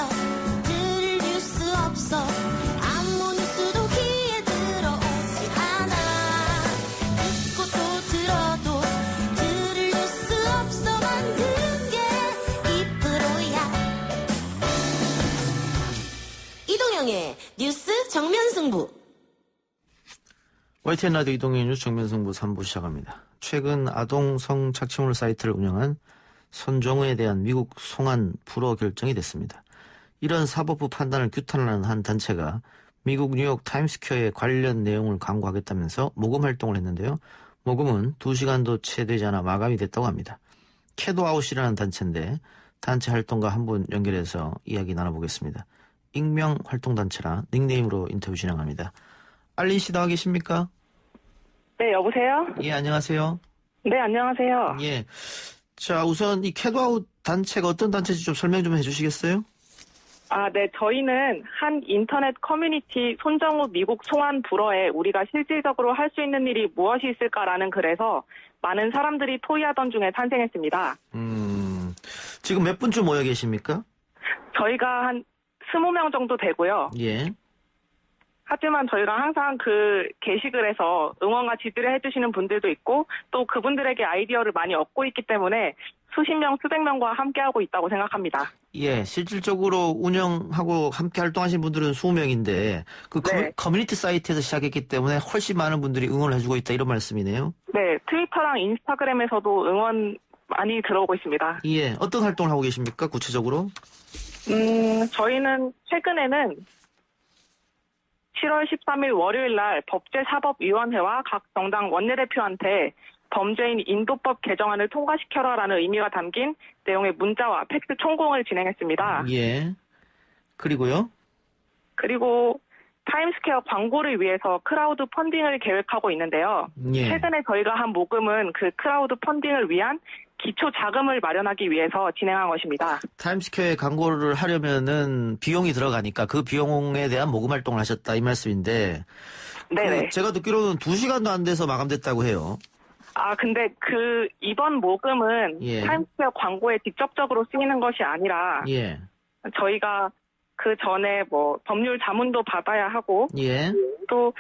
[SPEAKER 11] 들을 뉴스 없어 아무 뉴스도 귀에 들어오지 않아 듣고 또 들어도 들을 뉴스 없어 만든 게 이 프로야 이동영의 뉴스 정면승부
[SPEAKER 3] YTN 라디오 이동현 뉴스 정면승부 3부 시작합니다. 최근 아동 성착취물 사이트를 운영한 손정우에 대한 미국 송환 불허 결정이 됐습니다. 이런 사법부 판단을 규탄하는 한 단체가 미국 뉴욕 타임스퀘어에 관련 내용을 광고하겠다면서 모금 활동을 했는데요. 모금은 2시간도 채 되지 않아 마감이 됐다고 합니다. 캐도아웃이라는 단체인데 단체 활동가 한 분 연결해서 이야기 나눠보겠습니다. 익명 활동단체라 닉네임으로 인터뷰 진행합니다. 알린 씨 나와 계십니까?
[SPEAKER 12] 네, 여보세요?
[SPEAKER 3] 예, 안녕하세요.
[SPEAKER 12] 네, 안녕하세요.
[SPEAKER 3] 예. 자, 우선 이 캐도아웃 단체가 어떤 단체인지 좀 설명 좀 해주시겠어요?
[SPEAKER 12] 아, 네, 저희는 한 인터넷 커뮤니티 손정우 미국 송환 불허에 우리가 실질적으로 할 수 있는 일이 무엇이 있을까라는 글에서 많은 사람들이 토의하던 중에 탄생했습니다.
[SPEAKER 3] 지금 몇 분쯤 모여 계십니까?
[SPEAKER 12] 저희가 한 20명 정도 되고요.
[SPEAKER 3] 예.
[SPEAKER 12] 하지만 저희가 항상 그 게시글에서 응원과 지지를 해주시는 분들도 있고 또 그분들에게 아이디어를 많이 얻고 있기 때문에 수십 명, 수백 명과 함께하고 있다고 생각합니다.
[SPEAKER 3] 예, 실질적으로 운영하고 함께 활동하신 분들은 20명인데 그
[SPEAKER 12] 네.
[SPEAKER 3] 커뮤니티 사이트에서 시작했기 때문에 훨씬 많은 분들이 응원을 해주고 있다 이런 말씀이네요.
[SPEAKER 12] 네, 트위터랑 인스타그램에서도 응원 많이 들어오고 있습니다.
[SPEAKER 3] 예, 어떤 활동을 하고 계십니까 구체적으로?
[SPEAKER 12] 저희는 최근에는 7월 13일 월요일 날 법제사법위원회와 각 정당 원내대표한테 범죄인 인도법 개정안을 통과시켜라라는 의미가 담긴 내용의 문자와 팩스 총공을 진행했습니다.
[SPEAKER 3] 예. 그리고요?
[SPEAKER 12] 그리고 타임스퀘어 광고를 위해서 크라우드 펀딩을 계획하고 있는데요.
[SPEAKER 3] 예.
[SPEAKER 12] 최근에 저희가 한 모금은 그 크라우드 펀딩을 위한 기초 자금을 마련하기 위해서 진행한 것입니다.
[SPEAKER 3] 타임스퀘어에 광고를 하려면은 비용이 들어가니까 그 비용에 대한 모금 활동을 하셨다 이 말씀인데.
[SPEAKER 12] 네네.
[SPEAKER 3] 제가 듣기로는 2시간도 안 돼서 마감됐다고 해요.
[SPEAKER 12] 아, 근데 이번 모금은
[SPEAKER 3] 예.
[SPEAKER 12] 타임스퀘어 광고에 직접적으로 쓰이는 것이 아니라
[SPEAKER 3] 예.
[SPEAKER 12] 저희가 그 전에 법률 자문도 받아야 하고
[SPEAKER 3] 예.
[SPEAKER 12] 또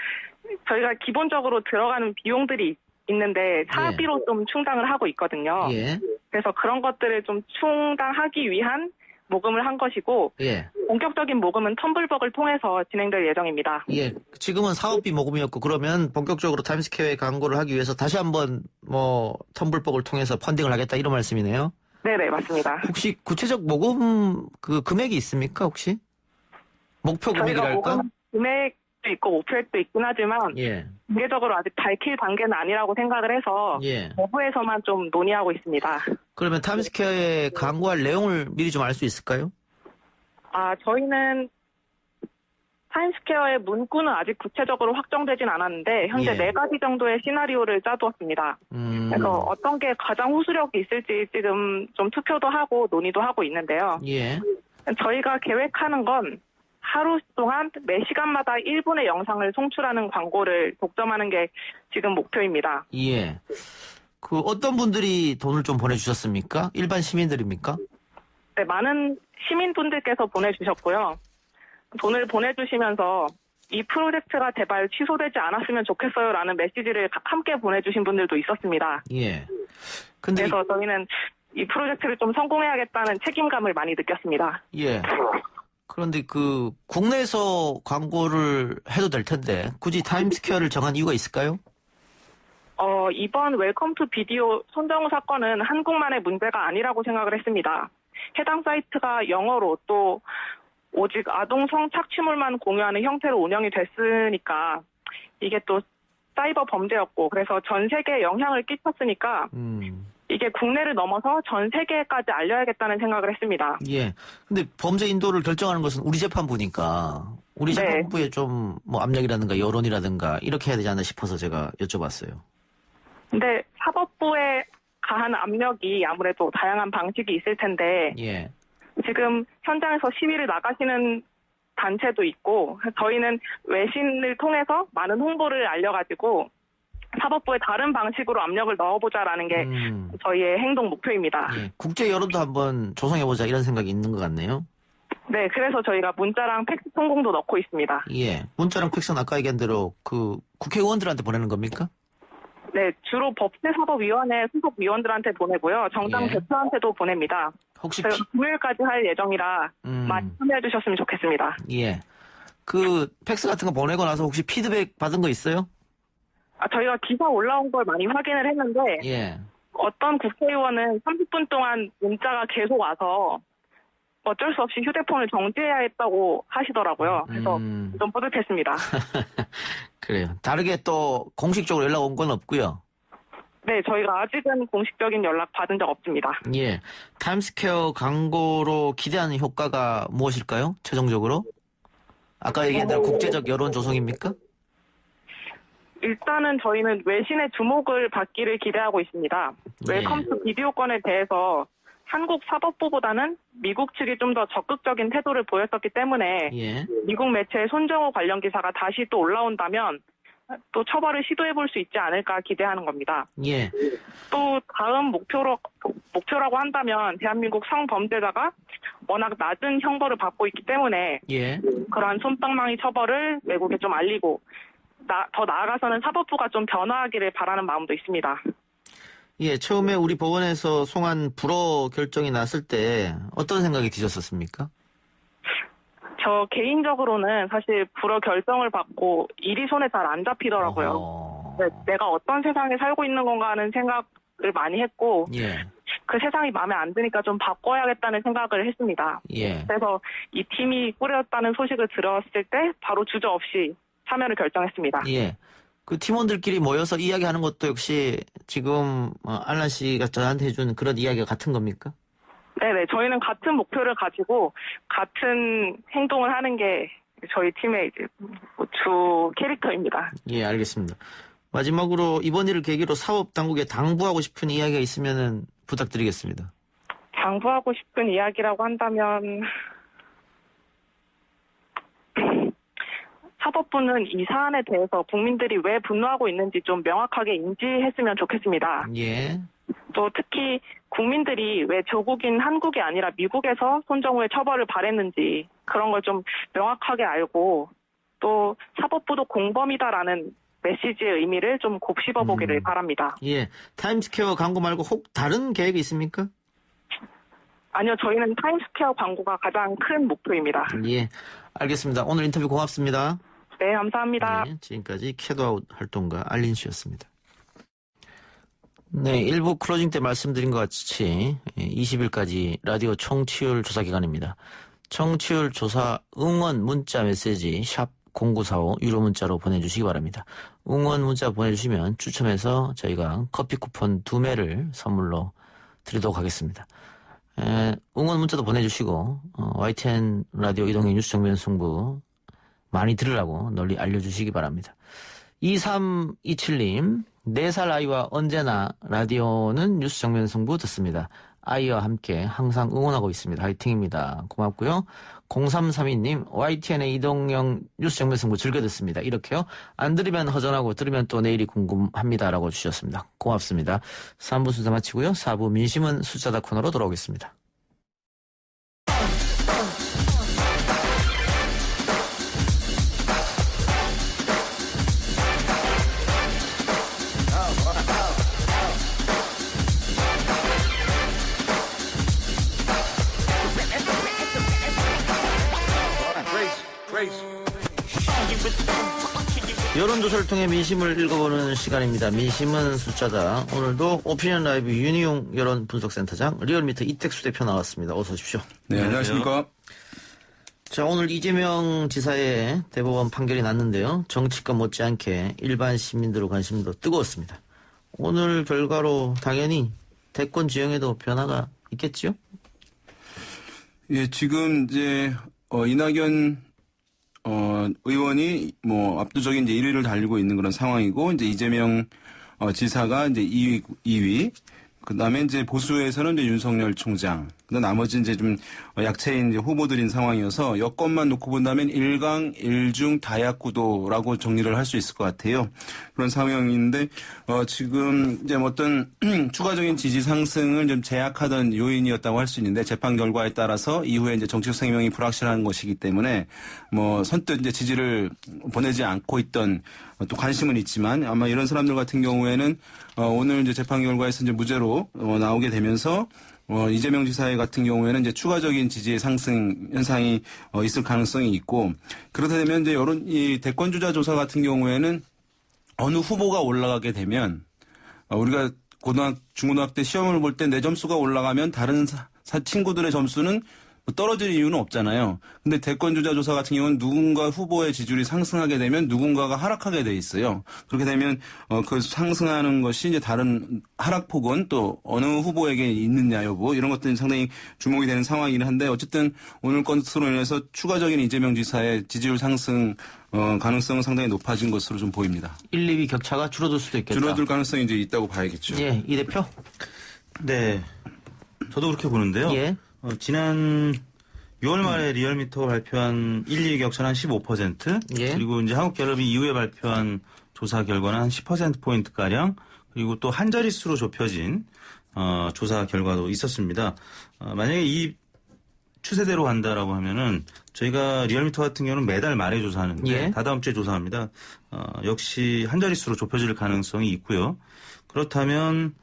[SPEAKER 12] 저희가 기본적으로 들어가는 비용들이 있는데 사업비로 좀 충당을 하고 있거든요.
[SPEAKER 3] 예.
[SPEAKER 12] 그래서 그런 것들을 좀 충당하기 위한 모금을 한 것이고
[SPEAKER 3] 예.
[SPEAKER 12] 본격적인 모금은 텀블벅을 통해서 진행될 예정입니다.
[SPEAKER 3] 예. 지금은 사업비 모금이었고 그러면 본격적으로 타임스퀘어에 광고를 하기 위해서 다시 한번 텀블벅을 통해서 펀딩을 하겠다 이런 말씀이네요.
[SPEAKER 12] 네네, 맞습니다.
[SPEAKER 3] 혹시 구체적 모금 그 금액이 있습니까 혹시? 목표 금액이랄까?
[SPEAKER 12] 모금 금액도 있고 목표액도 있긴 하지만
[SPEAKER 3] 예.
[SPEAKER 12] 공개적으로 아직 밝힐 단계는 아니라고 생각을 해서
[SPEAKER 3] 예.
[SPEAKER 12] 내부에서만 좀 논의하고 있습니다.
[SPEAKER 3] 그러면 타임스퀘어에 광고할 내용을 미리 좀 알 수 있을까요?
[SPEAKER 12] 아, 저희는 타임스퀘어의 문구는 아직 구체적으로 확정되진 않았는데 현재
[SPEAKER 3] 예.
[SPEAKER 12] 4가지 정도의 시나리오를 짜두었습니다. 그래서 어떤 게 가장 호소력이 있을지 지금 좀 투표도 하고 논의도 하고 있는데요.
[SPEAKER 3] 예.
[SPEAKER 12] 저희가 계획하는 건 하루 동안 매 시간마다 1분의 영상을 송출하는 광고를 독점하는 게 지금 목표입니다.
[SPEAKER 3] 예. 그 어떤 분들이 돈을 좀 보내주셨습니까? 일반 시민들입니까?
[SPEAKER 12] 네, 많은 시민분들께서 보내주셨고요. 돈을 보내주시면서 이 프로젝트가 제발 취소되지 않았으면 좋겠어요라는 메시지를 함께 보내주신 분들도 있었습니다.
[SPEAKER 3] 예. 근데
[SPEAKER 12] 그래서 저희는 이 프로젝트를 좀 성공해야겠다는 책임감을 많이 느꼈습니다.
[SPEAKER 3] 예. 그런데 국내에서 광고를 해도 될 텐데 굳이 타임스퀘어를 정한 이유가 있을까요?
[SPEAKER 12] 이번 웰컴 투 비디오 손정우 사건은 한국만의 문제가 아니라고 생각을 했습니다. 해당 사이트가 영어로 또 오직 아동 성착취물만 공유하는 형태로 운영이 됐으니까 이게 또 사이버 범죄였고 그래서 전 세계에 영향을 끼쳤으니까 이게 국내를 넘어서 전 세계까지 알려야겠다는 생각을 했습니다.
[SPEAKER 3] 예. 근데 범죄 인도를 결정하는 것은 우리 재판부니까 우리
[SPEAKER 12] 네.
[SPEAKER 3] 재판부에 좀 뭐 압력이라든가 여론이라든가 이렇게 해야 되지 않나 싶어서 제가 여쭤봤어요.
[SPEAKER 12] 근데 사법부에 가한 압력이 아무래도 다양한 방식이 있을 텐데
[SPEAKER 3] 예.
[SPEAKER 12] 지금 현장에서 시위를 나가시는 단체도 있고 저희는 외신을 통해서 많은 홍보를 알려가지고 사법부에 다른 방식으로 압력을 넣어보자라는 게 저희의 행동 목표입니다.
[SPEAKER 3] 예. 국제 여론도 한번 조성해보자 이런 생각이 있는 것 같네요.
[SPEAKER 12] 네, 그래서 저희가 문자랑 팩스 성공도 넣고 있습니다.
[SPEAKER 3] 예. 문자랑 팩스는 아까 얘기한 대로 그 국회의원들한테 보내는 겁니까?
[SPEAKER 12] 네, 주로 법제사법위원회 소속 위원들한테 보내고요. 정당
[SPEAKER 3] 예.
[SPEAKER 12] 대표한테도 보냅니다.
[SPEAKER 3] 혹시
[SPEAKER 12] 저희가 금요일까지 할 예정이라 많이 참여해 주셨으면 좋겠습니다.
[SPEAKER 3] 예. 그 팩스 같은 거 보내고 나서 혹시 피드백 받은 거 있어요?
[SPEAKER 12] 저희가 기사 올라온 걸 많이 확인을 했는데
[SPEAKER 3] 예.
[SPEAKER 12] 어떤 국회의원은 30분 동안 문자가 계속 와서 어쩔 수 없이 휴대폰을 정지해야 했다고 하시더라고요. 그래서 좀 뿌듯했습니다.
[SPEAKER 3] 그래요. 다르게 또 공식적으로 연락 온 건 없고요.
[SPEAKER 12] 네, 저희가 아직은 공식적인 연락 받은 적 없습니다.
[SPEAKER 3] 예. 타임스퀘어 광고로 기대하는 효과가 무엇일까요? 최종적으로? 아까 얘기한 대로 국제적 여론 조성입니까?
[SPEAKER 12] 일단은 저희는 외신의 주목을 받기를 기대하고 있습니다. 웰컴 투 비디오 건에 대해서 한국 사법부보다는 미국 측이 좀 더 적극적인 태도를 보였었기 때문에
[SPEAKER 3] 예.
[SPEAKER 12] 미국 매체의 손정호 관련 기사가 다시 또 올라온다면 또 처벌을 시도해볼 수 있지 않을까 기대하는 겁니다.
[SPEAKER 3] 예.
[SPEAKER 12] 또 다음 목표라고 한다면 대한민국 성범죄자가 워낙 낮은 형벌을 받고 있기 때문에
[SPEAKER 3] 예.
[SPEAKER 12] 그러한 솜방망이 처벌을 외국에 좀 알리고 더 나아가서는 사법부가 좀 변화하기를 바라는 마음도 있습니다.
[SPEAKER 3] 예, 처음에 우리 법원에서 송환 불허 결정이 났을 때 어떤 생각이 드셨었습니까?
[SPEAKER 12] 저 개인적으로는 사실 불허 결정을 받고 일이 손에 잘 안 잡히더라고요. 네, 내가 어떤 세상에 살고 있는 건가 하는 생각을 많이 했고
[SPEAKER 3] 예.
[SPEAKER 12] 그 세상이 마음에 안 드니까 좀 바꿔야겠다는 생각을 했습니다.
[SPEAKER 3] 예.
[SPEAKER 12] 그래서 이 팀이 꾸려졌다는 소식을 들었을 때 바로 주저없이 참여를 결정했습니다.
[SPEAKER 3] 예. 그 팀원들끼리 모여서 이야기하는 것도 역시 지금 알란 씨가 저한테 해준 그런 이야기가 같은 겁니까?
[SPEAKER 12] 네네. 저희는 같은 목표를 가지고 같은 행동을 하는 게 저희 팀의 이제 주 캐릭터입니다.
[SPEAKER 3] 예, 알겠습니다. 마지막으로 이번 일을 계기로 사법당국에 당부하고 싶은 이야기가 있으면 부탁드리겠습니다.
[SPEAKER 12] 당부하고 싶은 이야기라고 한다면 사법부는 이 사안에 대해서 국민들이 왜 분노하고 있는지 좀 명확하게 인지했으면 좋겠습니다.
[SPEAKER 3] 예.
[SPEAKER 12] 또 특히 국민들이 왜 조국인 한국이 아니라 미국에서 손정우의 처벌을 바랬는지 그런 걸 좀 명확하게 알고 또 사법부도 공범이다라는 메시지의 의미를 좀 곱씹어 보기를 바랍니다.
[SPEAKER 3] 예. 타임스퀘어 광고 말고 혹 다른 계획이 있습니까?
[SPEAKER 12] 아니요. 저희는 타임스퀘어 광고가 가장 큰 목표입니다.
[SPEAKER 3] 예. 알겠습니다. 오늘 인터뷰 고맙습니다.
[SPEAKER 12] 네, 감사합니다.
[SPEAKER 3] 네, 지금까지 캐드아웃 활동가 알린 씨였습니다. 네, 1부 클로징 때 말씀드린 것 같이 20일까지 라디오 청취율 조사 기간입니다. 청취율 조사 응원 문자 메시지 샵 0945 유료 문자로 보내주시기 바랍니다. 응원 문자 보내주시면 추첨해서 저희가 커피 쿠폰 2매를 선물로 드리도록 하겠습니다. 응원 문자도 보내주시고 YTN 라디오 이동의 뉴스 정면 승부 많이 들으라고 널리 알려주시기 바랍니다. 2327님 4살 아이와 언제나 라디오는 뉴스 정면 승부 듣습니다. 아이와 함께 항상 응원하고 있습니다. 화이팅입니다. 고맙고요. 0332님 YTN의 이동영 뉴스 정면 승부 즐겨 듣습니다. 이렇게요. 안 들으면 허전하고 들으면 또 내일이 궁금합니다라고 주셨습니다. 고맙습니다. 3부 순서 마치고요. 4부 민심은 숫자다 코너로 돌아오겠습니다. 여론조사를 통해 민심을 읽어보는 시간입니다. 민심은 숫자다. 오늘도 오피니언 라이브 윤희용 여론분석센터장, 리얼미터 이택수 대표 나왔습니다. 어서 오십시오.
[SPEAKER 13] 네, 안녕하십니까.
[SPEAKER 3] 자, 오늘 이재명 지사의 대법원 판결이 났는데요. 정치권 못지않게 일반 시민들의 관심도 뜨거웠습니다. 오늘 결과로 당연히 대권 지형에도 변화가 있겠죠?
[SPEAKER 13] 예, 지금 이제 이낙연 의원이 뭐 압도적인 이제 1위를 달리고 있는 그런 상황이고 이제 이재명 지사가 이제 2위. 그다음에 이제 보수에서는 이제 윤석열 총장. 나머지 이제 좀 약체인 이제 후보들인 상황이어서 여권만 놓고 본다면 1강 1중 다약 구도라고 정리를 할 수 있을 것 같아요. 그런 상황인데 지금 이제 어떤 추가적인 지지 상승을 좀 제약하던 요인이었다고 할 수 있는데 재판 결과에 따라서 이후에 이제 정치적 생명이 불확실한 것이기 때문에 뭐 선뜻 이제 지지를 보내지 않고 있던 또 관심은 있지만 아마 이런 사람들 같은 경우에는 오늘 이제 재판 결과에서 이제 무죄로 나오게 되면서 이재명 지사 같은 경우에는 이제 추가적인 지지의 상승 현상이 있을 가능성이 있고 그러다 되면 이제 이 대권 주자 조사 같은 경우에는 어느 후보가 올라가게 되면 우리가 중고등학교 때 시험을 볼 때 내 점수가 올라가면 다른 친구들의 점수는 떨어질 이유는 없잖아요. 근데 대권 주자 조사 같은 경우는 누군가 후보의 지지율이 상승하게 되면 누군가가 하락하게 돼 있어요. 그렇게 되면 그 상승하는 것이 이제 다른 하락폭은 또 어느 후보에게 있느냐 여부 이런 것들이 상당히 주목이 되는 상황이긴 한데 어쨌든 오늘 건으로 인해서 추가적인 이재명 지사의 지지율 상승 가능성은 상당히 높아진 것으로 좀 보입니다.
[SPEAKER 3] 1, 2위 격차가 줄어들 수도 있겠다.
[SPEAKER 13] 줄어들 가능성이 이제 있다고 봐야겠죠.
[SPEAKER 3] 예, 이 대표.
[SPEAKER 14] 네, 저도 그렇게 보는데요.
[SPEAKER 3] 예.
[SPEAKER 14] 지난 6월 말에 리얼미터가 발표한 1, 2위 격차는 한 15%,
[SPEAKER 3] 예.
[SPEAKER 14] 그리고 이제 한국갤럽이 이후에 발표한 조사 결과는 한 10%포인트 가량, 그리고 또 한 자릿수로 좁혀진 조사 결과도 있었습니다. 만약에 이 추세대로 간다라고 하면은 저희가 리얼미터 같은 경우는 매달 말에 조사하는데
[SPEAKER 3] 예.
[SPEAKER 14] 다다음 주에 조사합니다. 역시 한 자릿수로 좁혀질 가능성이 있고요. 그렇다면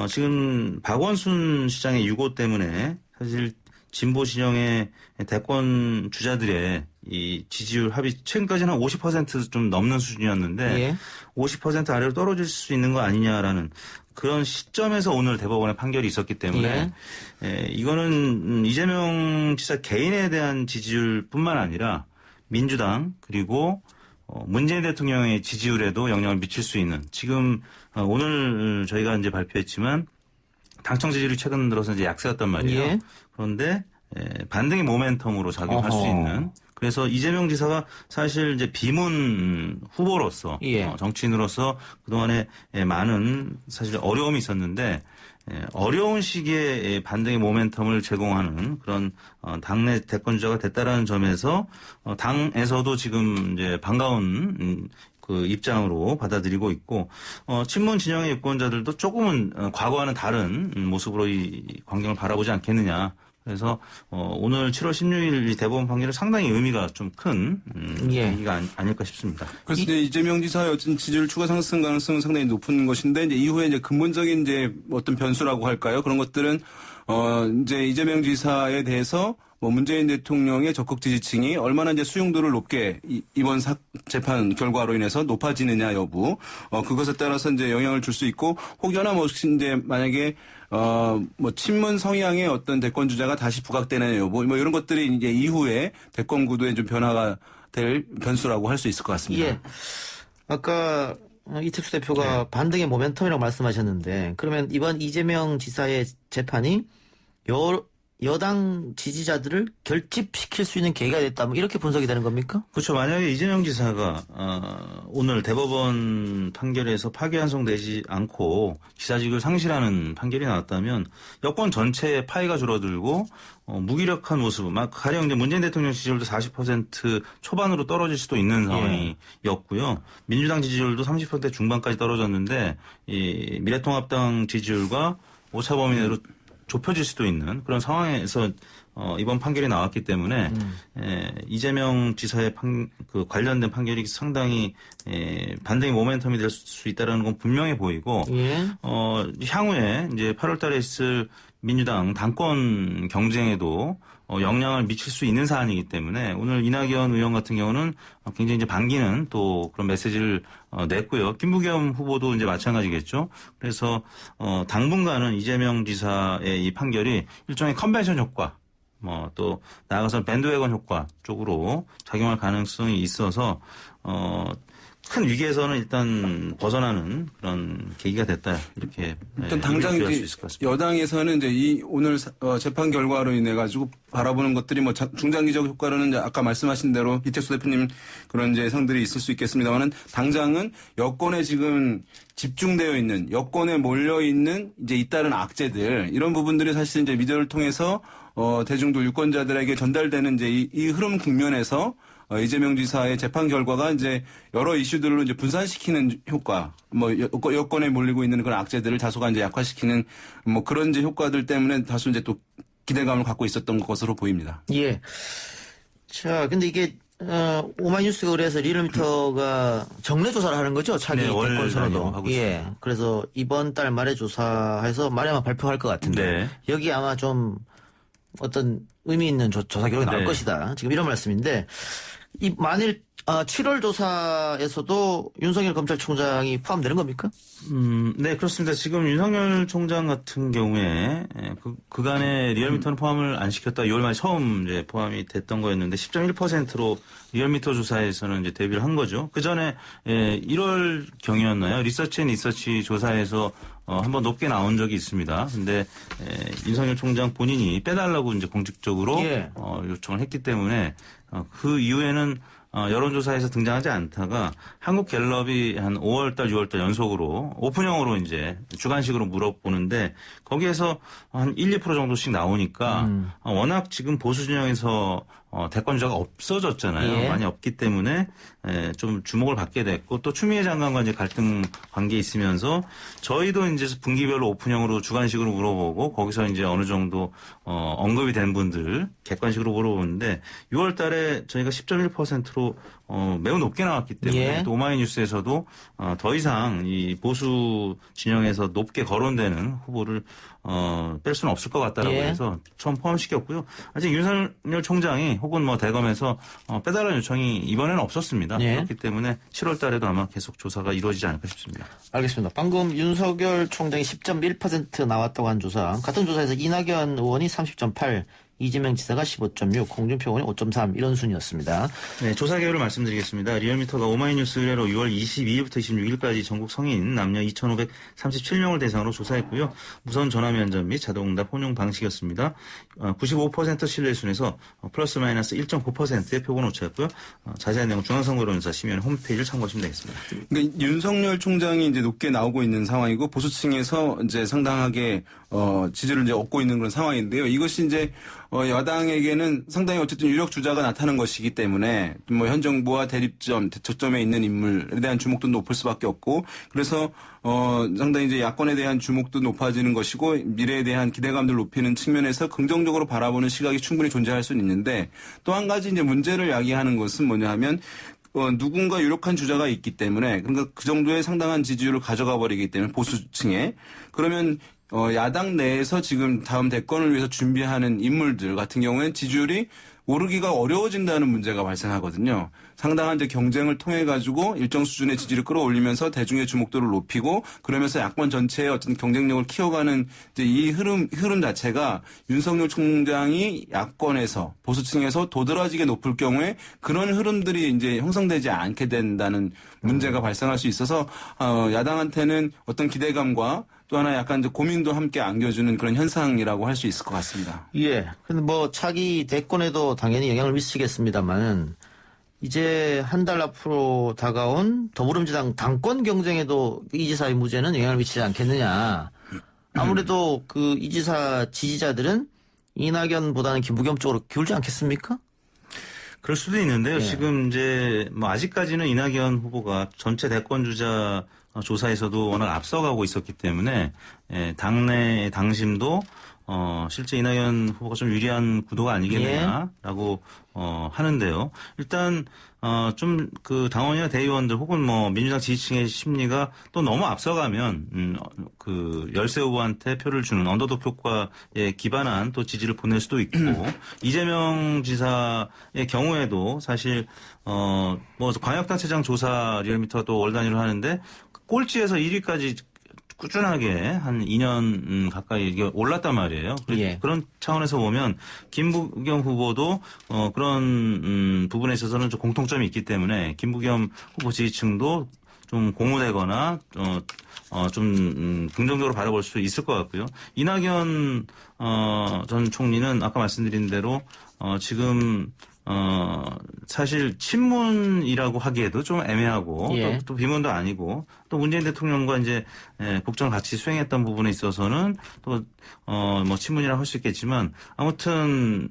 [SPEAKER 14] 지금 박원순 시장의 유고 때문에 사실 진보 진영의 대권 주자들의 이 지지율 합이 최근까지는 한 50% 좀 넘는 수준이었는데
[SPEAKER 3] 예.
[SPEAKER 14] 50% 아래로 떨어질 수 있는 거 아니냐라는 그런 시점에서 오늘 대법원의 판결이 있었기 때문에 이거는 이재명 지사 개인에 대한 지지율뿐만 아니라 민주당 그리고 문재인 대통령의 지지율에도 영향을 미칠 수 있는 지금 오늘 저희가 이제 발표했지만 당청 지지율이 최근 들어서 이제 약세였단 말이에요.
[SPEAKER 3] 예.
[SPEAKER 14] 그런데 반등의 모멘텀으로 작용할 수 있는. 그래서 이재명 지사가 사실 이제 비문 후보로서 정치인으로서 그동안에 많은 사실 어려움이 있었는데 어려운 시기에 반등의 모멘텀을 제공하는 그런 당내 대권 주자가 됐다라는 점에서 당에서도 지금 이제 반가운 그 입장으로 받아들이고 있고 친문 진영의 유권자들도 조금은 과거와는 다른 모습으로 이 광경을 바라보지 않겠느냐. 그래서 오늘 7월 16일 대법원 판결은 상당히 의미가 좀 큰 얘기가 아닐까 싶습니다.
[SPEAKER 13] 그래서 이제 이재명 지사의 어떤 지지율 추가 상승 가능성은 상당히 높은 것인데 이제 이후에 이제 근본적인 이제 어떤 변수라고 할까요? 그런 것들은 이제 이재명 지사에 대해서 문재인 대통령의 적극 지지층이 얼마나 이제 수용도를 높게 이번 재판 결과로 인해서 높아지느냐 여부, 그것에 따라서 이제 영향을 줄 수 있고, 혹여나 이제 만약에, 친문 성향의 어떤 대권 주자가 다시 부각되는 여부, 이런 것들이 이제 이후에 대권 구도에 좀 변화가 될 변수라고 할 수 있을 것 같습니다.
[SPEAKER 3] 예. 아까 이특수 대표가 반등의 모멘텀이라고 말씀하셨는데, 그러면 이번 이재명 지사의 재판이 여당 지지자들을 결집시킬 수 있는 계기가 됐다. 이렇게 분석이 되는 겁니까?
[SPEAKER 14] 그렇죠. 만약에 이재명 지사가 오늘 대법원 판결에서 파기환송되지 않고 지사직을 상실하는 판결이 나왔다면 여권 전체의 파이가 줄어들고 무기력한 모습, 가령 이제 문재인 대통령 지지율도 40% 초반으로 떨어질 수도 있는 상황이었고요. 민주당 지지율도 30% 중반까지 떨어졌는데 이 미래통합당 지지율과 오차 범위 내로 좁혀질 수도 있는 그런 상황에서 이번 판결이 나왔기 때문에 이재명 지사의 그 관련된 판결이 상당히 반등의 모멘텀이 될 수 있다는 건 분명해 보이고 향후에 이제 8월달에 있을 민주당 당권 경쟁에도 영향을 미칠 수 있는 사안이기 때문에 오늘 이낙연 의원 같은 경우는 굉장히 이제 반기는 또 그런 메시지를 냈고요. 김부겸 후보도 이제 마찬가지겠죠. 그래서 당분간은 이재명 지사의 이 판결이 일종의 컨벤션 효과, 또 나아가서 밴드웨건 효과 쪽으로 작용할 가능성이 있어서 큰 위기에서는 일단 벗어나는 그런 계기가 됐다. 이렇게
[SPEAKER 13] 일단 당장 이제 여당에서는 이제 오늘 재판 결과로 인해 가지고 바라보는 것들이 뭐 중장기적 효과로는 이제 아까 말씀하신 대로 이택수 대표님 그런 이제 예상들이 있을 수 있겠습니다만은 당장은 여권에 지금 집중되어 있는 여권에 몰려 있는 이제 잇따른 악재들 이런 부분들이 사실 이제 미디어를 통해서 대중들 유권자들에게 전달되는 이제 이 흐름 국면에서 이재명 지사의 재판 결과가 이제 여러 이슈들로 이제 분산시키는 효과, 뭐 여권에 몰리고 있는 그런 악재들을 다소간 이제 약화시키는 뭐 그런 이제 효과들 때문에 다소 이제 또 기대감을 갖고 있었던 것으로 보입니다.
[SPEAKER 3] 예. 자, 근데 이게 오마이뉴스가 그래서 리얼미터가 정례 조사를 하는 거죠? 차기 대권 선호도. 예. 그래서 이번 달 말에 조사해서 말에 아마 발표할 것 같은데
[SPEAKER 14] 네.
[SPEAKER 3] 여기 아마 좀 어떤 의미 있는 조사 결과가 나올 것이다. 지금 이런 말씀인데 이 만일 7월 조사에서도 윤석열 검찰총장이 포함되는 겁니까?
[SPEAKER 14] 네, 그렇습니다. 지금 윤석열 총장 같은 경우에 그간에 리얼미터는 포함을 안 시켰다. 6월 말에 처음 이제 포함이 됐던 거였는데 10.1%로 리얼미터 조사에서는 이제 데뷔를 한 거죠. 그 전에 1월 경이었나요? 리서치 조사에서 한번 높게 나온 적이 있습니다. 근데 윤석열 총장 본인이 빼달라고 이제 공식적으로 요청을 했기 때문에 그 이후에는 여론조사에서 등장하지 않다가 한국갤럽이 한 5월달, 6월달 연속으로 오픈형으로 이제 주관식으로 물어보는데 거기에서 한 1, 2% 정도씩 나오니까 워낙 지금 보수 진영에서 대권 주자가 없어졌잖아요. 많이 없기 때문에 좀 주목을 받게 됐고 또 추미애 장관과 이제 갈등 관계에 있으면서 저희도 이제 분기별로 오픈형으로 주관식으로 물어보고 거기서 이제 어느 정도 언급이 된 분들 객관식으로 물어보는데 6월 달에 저희가 10.1%로 매우 높게 나왔기 때문에 또 오마이뉴스에서도 더 이상 이 보수 진영에서 높게 거론되는 후보를 뺄 수는 없을 것 같다라고 해서 처음 포함시켰고요. 아직 윤석열 총장이 혹은 뭐 대검에서 빼달라는 요청이 이번에는 없었습니다. 그렇기 때문에 7월 달에도 아마 계속 조사가 이루어지지 않을까 싶습니다.
[SPEAKER 3] 알겠습니다. 방금 윤석열 총장이 10.1% 나왔다고 한 조사. 같은 조사에서 이낙연 의원이 30.8, 이재명 지사가 15.6, 홍준표 의원이 5.3 이런 순이었습니다.
[SPEAKER 14] 네, 조사 개요를 말씀드리겠습니다. 리얼미터가 오마이뉴스 의뢰로 6월 22일부터 26일까지 전국 성인 남녀 2,537명을 대상으로 조사했고요. 무선 전화 면접 및 자동응답 혼용 방식이었습니다. 95% 신뢰 순에서 플러스 마이너스 1.9%의 표본 오차였고요. 자세한 내용 중앙선거론조사 심의위원회 홈페이지를 참고하시면 되겠습니다.
[SPEAKER 13] 그러니까 윤석열 총장이 이제 높게 나오고 있는 상황이고 보수층에서 이제 상당하게 지지를 이제 얻고 있는 그런 상황인데요. 이것이 이제 여당에게는 상당히 어쨌든 유력 주자가 나타난 것이기 때문에 뭐 현 정부와 대척점에 있는 인물에 대한 주목도 높을 수밖에 없고 그래서 상당히 이제 야권에 대한 주목도 높아지는 것이고 미래에 대한 기대감들 높이는 측면에서 긍정적으로 바라보는 시각이 충분히 존재할 수는 있는데 또 한 가지 이제 문제를 야기하는 것은 뭐냐 하면 누군가 유력한 주자가 있기 때문에 그러니까 그 정도의 상당한 지지율을 가져가 버리기 때문에 보수층에 그러면 야당 내에서 지금 다음 대권을 위해서 준비하는 인물들 같은 경우에는 지지율이 오르기가 어려워진다는 문제가 발생하거든요. 상당한 이제 경쟁을 통해 가지고 일정 수준의 지지를 끌어올리면서 대중의 주목도를 높이고 그러면서 야권 전체의 어떤 경쟁력을 키워가는 이제 이 흐름 자체가 윤석열 총장이 야권에서 보수층에서 도드라지게 높을 경우에 그런 흐름들이 이제 형성되지 않게 된다는 문제가 발생할 수 있어서 야당한테는 어떤 기대감과 또 하나 약간 이제 고민도 함께 안겨주는 그런 현상이라고 할 수 있을 것 같습니다.
[SPEAKER 3] 예. 근데 뭐 차기 대권에도 당연히 영향을 미치겠습니다만 이제 한 달 앞으로 다가온 더불어민주당 당권 경쟁에도 이 지사의 무죄는 영향을 미치지 않겠느냐. 아무래도 그 이 지사 지지자들은 이낙연보다는 김부겸 쪽으로 기울지 않겠습니까?
[SPEAKER 14] 그럴 수도 있는데요. 지금 이제 뭐 아직까지는 이낙연 후보가 전체 대권 주자 조사에서도 워낙 앞서가고 있었기 때문에 당내 당심도 실제 이낙연 후보가 좀 유리한 구도가 아니겠느냐라고 하는데요. 일단 좀 그 당원이나 대의원들 혹은 뭐 민주당 지지층의 심리가 또 너무 앞서가면 그 열세 후보한테 표를 주는 언더독 효과에 기반한 또 지지를 보낼 수도 있고 이재명 지사의 경우에도 사실 뭐 광역단체장 조사 리얼미터도 월 단위로 하는데 꼴찌에서 1위까지 꾸준하게 한 2년 가까이 이게 올랐단 말이에요.
[SPEAKER 3] 예.
[SPEAKER 14] 그런 차원에서 보면 김부겸 후보도 그런 부분에 있어서는 좀 공통점이 있기 때문에 김부겸 후보 지지층도 좀 고무되거나 좀 긍정적으로 바라볼 수 있을 것 같고요. 이낙연 전 총리는 아까 말씀드린 대로 지금 사실 친문이라고 하기에도 좀 애매하고
[SPEAKER 3] 예.
[SPEAKER 14] 또 비문도 아니고 또 문재인 대통령과 이제 국정을 같이 수행했던 부분에 있어서는 또 뭐 친문이라고 할 수 있겠지만 아무튼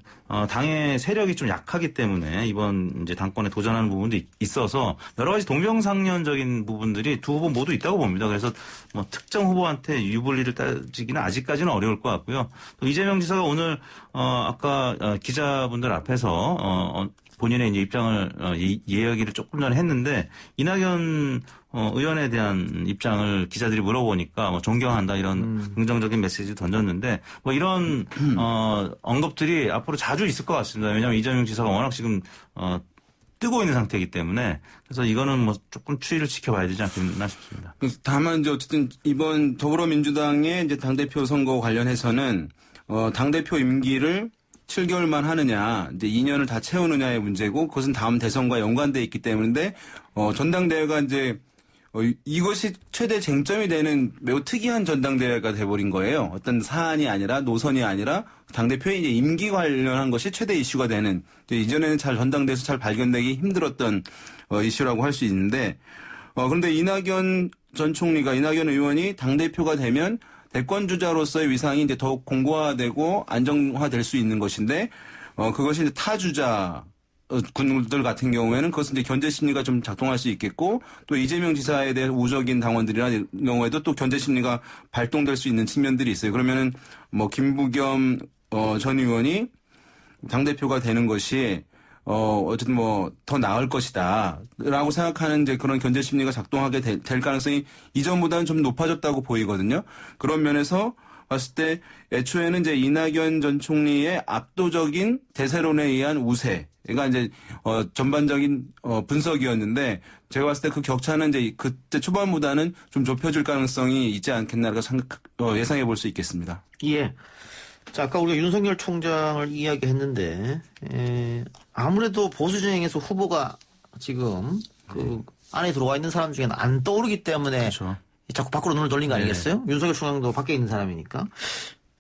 [SPEAKER 14] 당의 세력이 좀 약하기 때문에 이번 이제 당권에 도전하는 부분도 있어서 여러 가지 동병상련적인 부분들이 두 후보 모두 있다고 봅니다. 그래서 뭐 특정 후보한테 유불리를 따지기는 아직까지는 어려울 것 같고요. 또 이재명 지사가 오늘 아까 기자분들 앞에서 본인의 이제 입장을 이야기를 조금 전에 했는데 이낙연 의원에 대한 입장을 기자들이 물어보니까 뭐 존경한다 이런 긍정적인 메시지 던졌는데 뭐 이런 언급들이 앞으로 자주 있을 것 같습니다. 왜냐하면 이재명 지사가 워낙 지금 뜨고 있는 상태이기 때문에 그래서 이거는 뭐 조금 추이를 지켜봐야 되지 않겠나 싶습니다.
[SPEAKER 13] 다만 이제 어쨌든 이번 더불어민주당의 이제 당대표 선거 관련해서는 당대표 임기를 7개월만 하느냐, 이제 2년을 다 채우느냐의 문제고, 그것은 다음 대선과 연관돼 있기 때문에, 전당대회가 이제, 이것이 최대 쟁점이 되는 매우 특이한 전당대회가 돼버린 거예요. 어떤 사안이 아니라, 노선이 아니라, 당대표의 이제 임기 관련한 것이 최대 이슈가 되는, 이전에는 전당대회에서 잘 발견되기 힘들었던, 이슈라고 할 수 있는데, 그런데 이낙연 의원이 당대표가 되면, 대권주자로서의 위상이 이제 더욱 공고화되고 안정화될 수 있는 것인데, 그것이 이제 타주자 군들 같은 경우에는 그것은 이제 견제 심리가 좀 작동할 수 있겠고, 또 이재명 지사에 대한 우적인 당원들이나 이런 경우에도 또 견제 심리가 발동될 수 있는 측면들이 있어요. 그러면은 뭐 김부겸 전 의원이 당대표가 되는 것이 어쨌든 뭐 더 나을 것이다 라고 생각하는 이제 그런 견제 심리가 작동하게 될 가능성이 이전보다는 좀 높아졌다고 보이거든요. 그런 면에서 봤을 때 애초에는 이제 이낙연 전 총리의 압도적인 대세론에 의한 우세가 이제 전반적인 분석이었는데 제가 봤을 때 그 격차는 이제 그때 초반보다는 좀 좁혀질 가능성이 있지 않겠나라고 예상해 볼 수 있겠습니다.
[SPEAKER 3] 예. 자, 아까 우리가 윤석열 총장을 이야기했는데, 아무래도 보수 진영에서 후보가 지금 그 안에 들어와 있는 사람 중에는 안 떠오르기 때문에
[SPEAKER 14] 그렇죠.
[SPEAKER 3] 자꾸 밖으로 눈을 돌린 거 아니겠어요? 윤석열 총장도 밖에 있는 사람이니까.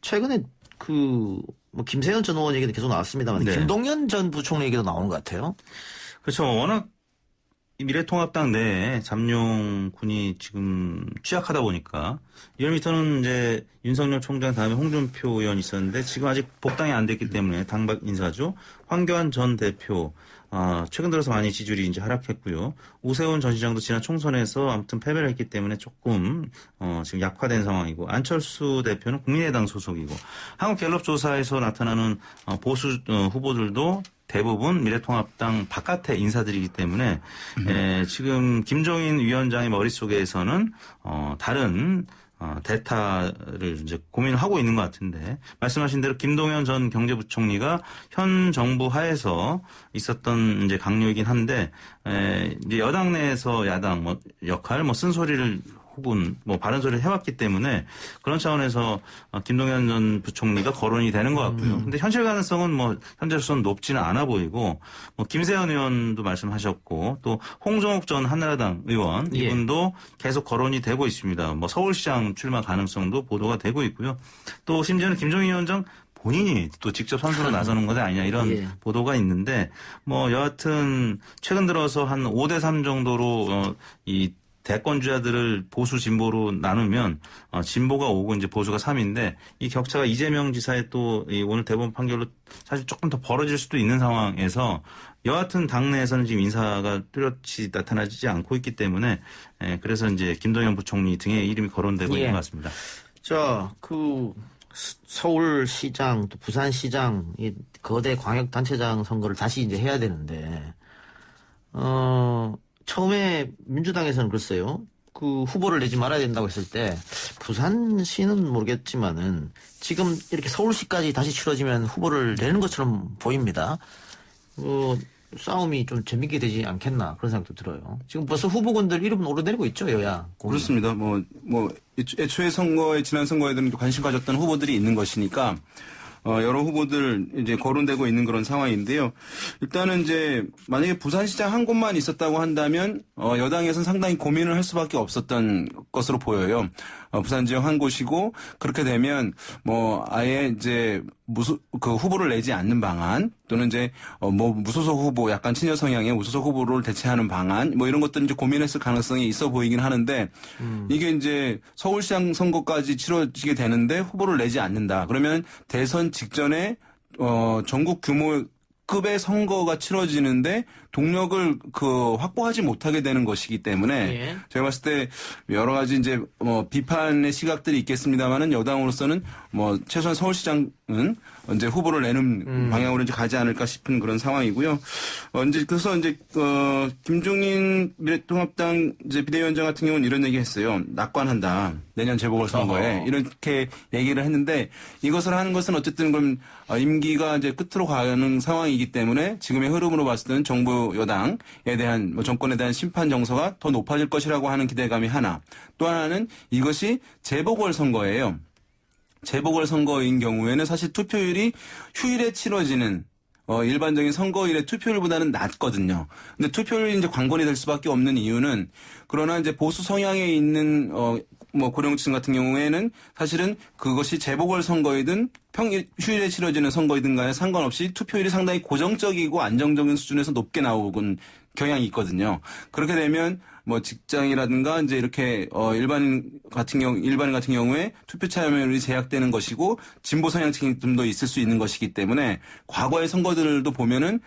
[SPEAKER 3] 최근에 뭐 김세현 전 의원 얘기도 계속 나왔습니다만, 김동연 전 부총리 얘기도 나오는 것 같아요.
[SPEAKER 14] 그렇죠. 워낙 미래통합당 내에 잠룡군이 지금 취약하다 보니까 1m는 이제 윤석열 총장 다음에 홍준표 의원이 있었는데 지금 아직 복당이 안 됐기 때문에 당박 인사죠. 황교안 전 대표 최근 들어서 많이 지지율이 이제 하락했고요. 오세훈 전 시장도 지난 총선에서 아무튼 패배를 했기 때문에 조금 지금 약화된 상황이고 안철수 대표는 국민의당 소속이고 한국갤럽 조사에서 나타나는 보수 후보들도 대부분 미래통합당 바깥의 인사들이기 때문에 지금 김종인 위원장의 머릿속에서는 다른 대타를 이제 고민하고 있는 것 같은데 말씀하신 대로 김동연 전 경제부총리가 현 정부 하에서 있었던 이제 강요이긴 한데 이제 여당 내에서 야당 뭐 역할 뭐 쓴소리를 혹은 뭐 바른 소리를 해왔기 때문에 그런 차원에서 김동연 전 부총리가 거론이 되는 것 같고요. 근데 현실 가능성은 뭐 현재로서는 높지는 않아 보이고 뭐 김세현 의원도 말씀하셨고 또 홍정욱 전 한나라당 의원 이분도 계속 거론이 되고 있습니다. 뭐 서울시장 출마 가능성도 보도가 되고 있고요. 또 심지어는 김종인 위원장 본인이 또 직접 선수로 나서는 것이 아니냐 이런 보도가 있는데 뭐 여하튼 최근 들어서 한 5대3 정도로 이 대권주자들을 보수 진보로 나누면 진보가 5고 이제 보수가 3인데 이 격차가 이재명 지사의 또 오늘 대법원 판결로 사실 조금 더 벌어질 수도 있는 상황에서 여하튼 당내에서는 지금 인사가 뚜렷이 나타나지 않고 있기 때문에 그래서 이제 김동연 부총리 등의 이름이 거론되고 있는 것 같습니다.
[SPEAKER 3] 자, 서울시장 또 부산시장 이 거대 광역단체장 선거를 다시 이제 해야 되는데 처음에 민주당에서는 글쎄요, 후보를 내지 말아야 된다고 했을 때, 부산시는 모르겠지만은, 지금 이렇게 서울시까지 다시 치러지면 후보를 내는 것처럼 보입니다. 싸움이 좀 재밌게 되지 않겠나 그런 생각도 들어요. 지금 벌써 후보군들 이름은 오르내리고 있죠, 여야.
[SPEAKER 13] 그렇습니다. 애초에 지난 선거에는 관심 가졌던 후보들이 있는 것이니까 여러 후보들 이제 거론되고 있는 그런 상황인데요. 일단은 이제 만약에 부산시장 한 곳만 있었다고 한다면 여당에서는 상당히 고민을 할 수밖에 없었던 것으로 보여요. 부산 지역 한 곳이고 그렇게 되면 아예 이제 후보를 내지 않는 방안 또는 이제 무소속 후보 약간 친여 성향의 무소속 후보를 대체하는 방안 이런 것들은 이제 고민했을 가능성이 있어 보이긴 하는데 이게 이제 서울시장 선거까지 치러지게 되는데 후보를 내지 않는다. 그러면 대선 직전에 전국 규모급의 선거가 치러지는데 동력을 확보하지 못하게 되는 것이기 때문에 제가 봤을 때 여러 가지 이제 비판의 시각들이 있겠습니다만은 여당으로서는 최소한 서울시장은 이제 후보를 내는 방향으로 이제 가지 않을까 싶은 그런 상황이고요. 그래서 김종인 미래통합당 이제 비대위원장 같은 경우는 이런 얘기했어요. 낙관한다. 내년 재보궐선거에 이렇게 얘기를 했는데 이것을 하는 것은 어쨌든 그럼 임기가 이제 끝으로 가는 상황이기 때문에 지금의 흐름으로 봤을 때는 정부 여당에 대한 정권에 대한 심판 정서가 더 높아질 것이라고 하는 기대감이 하나. 또 하나는 이것이 재보궐선거예요. 재보궐선거인 경우에는 사실 투표율이 휴일에 치러지는 일반적인 선거일의 투표율보다는 낮거든요. 근데 투표율이 이제 관건이 될 수밖에 없는 이유는 그러나 이제 보수 성향에 있는 고령층 같은 경우에는 사실은 그것이 재보궐선거이든 휴일에 치러지는 선거이든 간에 상관없이 투표율이 상당히 고정적이고 안정적인 수준에서 높게 나오는 경향이 있거든요. 그렇게 되면 직장이라든가 이제 이렇게 일반인 같은 경우에 투표 참여율이 제약되는 것이고 진보 성향층이 좀 더 있을 수 있는 것이기 때문에 과거의 선거들도 보면은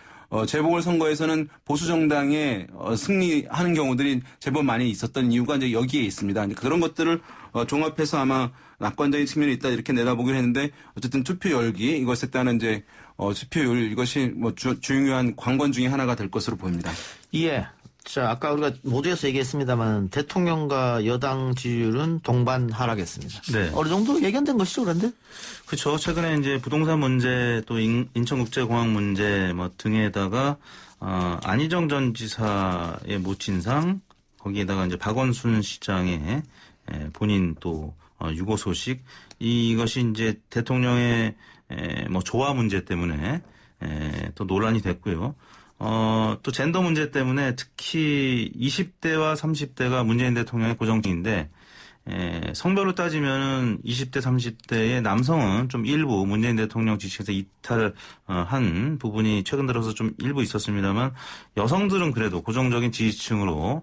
[SPEAKER 13] 재보궐선거에서는 보수 정당에 승리하는 경우들이 제법 많이 있었던 이유가 이제 여기에 있습니다. 그런 것들을 종합해서 아마 낙관적인 측면이 있다 이렇게 내다보기로 했는데 어쨌든 투표 열기 이것에 따른 이제 투표율 이것이 중요한 관건 중에 하나가 될 것으로 보입니다.
[SPEAKER 3] 예. 자, 아까 우리가 모두에서 얘기했습니다만 대통령과 여당 지지율은 동반 하락했습니다. 네. 어느 정도 예견된 것이죠, 그런데?
[SPEAKER 14] 그렇죠. 최근에 이제 부동산 문제 또 인천국제공항 문제 등에다가 안희정 전 지사의 모친상 거기에다가 이제 박원순 시장의 본인 또 유고 소식 이것이 이제 대통령의 조화 문제 때문에 또 논란이 됐고요. 또 젠더 문제 때문에 특히 20대와 30대가 문재인 대통령의 고정층인데 성별로 따지면은 20대, 30대의 남성은 좀 일부 문재인 대통령 지지에서 이탈한 부분이 최근 들어서 좀 일부 있었습니다만 여성들은 그래도 고정적인 지지층으로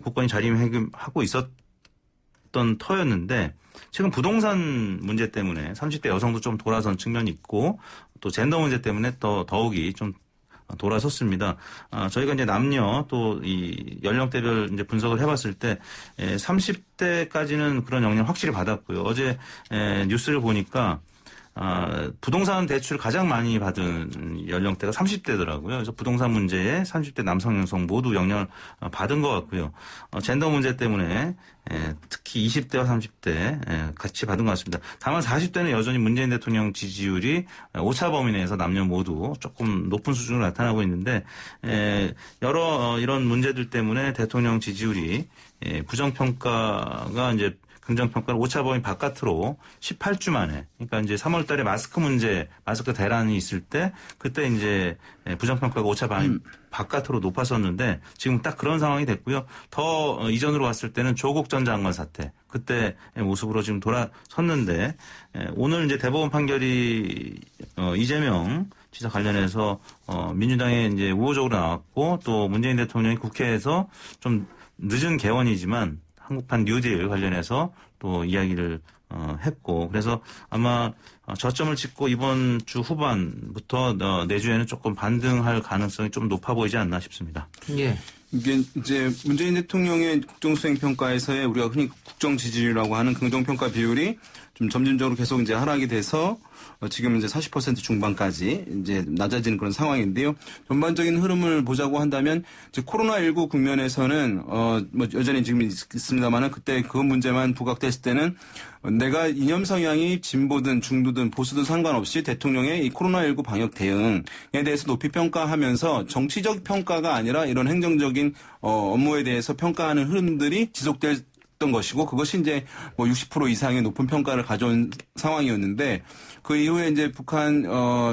[SPEAKER 14] 굳건히 자리매김하고 있었던 터였는데 최근 부동산 문제 때문에 30대 여성도 좀 돌아선 측면이 있고 또 젠더 문제 때문에 더욱이 좀 돌아섰습니다. 저희가 이제 남녀 또 이 연령대별 이제 분석을 해봤을 때 30대까지는 그런 영향을 확실히 받았고요. 어제 뉴스를 보니까 부동산 대출 가장 많이 받은 연령대가 30대더라고요. 그래서 부동산 문제에 30대 남성, 여성 모두 영향을 받은 것 같고요. 젠더 문제 때문에 특히 20대와 30대 같이 받은 것 같습니다. 다만 40대는 여전히 문재인 대통령 지지율이 오차 범위 내에서 남녀 모두 조금 높은 수준으로 나타나고 있는데 여러 이런 문제들 때문에 대통령 지지율이 부정평가가 이제 긍정평가를 오차범위 바깥으로 18주 만에, 그러니까 이제 3월 달에 마스크 문제, 마스크 대란이 있을 때, 그때 이제 부정평가가 오차범위 바깥으로 높았었는데, 지금 딱 그런 상황이 됐고요. 더 이전으로 갔을 때는 조국 전 장관 사태, 그때 모습으로 지금 돌아섰는데, 오늘 이제 대법원 판결이, 이재명 지사 관련해서, 민주당에 이제 우호적으로 나왔고, 또 문재인 대통령이 국회에서 좀 늦은 개원이지만, 한국판 뉴딜 관련해서 또 이야기를 했고 그래서 아마 저점을 찍고 이번 주 후반부터 내주에는 조금 반등할 가능성이 좀 높아 보이지 않나 싶습니다.
[SPEAKER 3] 예.
[SPEAKER 13] 이게 이제 문재인 대통령의 국정수행 평가에서의 우리가 흔히 국정 지지율이라고 하는 긍정 평가 비율이 좀 점진적으로 계속 이제 하락이 돼서 지금 이제 40% 중반까지 이제 낮아지는 그런 상황인데요. 전반적인 흐름을 보자고 한다면 이제 코로나19 국면에서는 뭐 여전히 지금 있습니다만은 그때 그 문제만 부각됐을 때는 내가 이념 성향이 진보든 중도든 보수든 상관없이 대통령의 이 코로나19 방역 대응에 대해서 높이 평가하면서 정치적 평가가 아니라 이런 행정적인 업무에 대해서 평가하는 흐름들이 지속될 것이고 그것이 이제 뭐 60% 이상의 높은 평가를 가져온 상황이었는데 그 이후에 이제 북한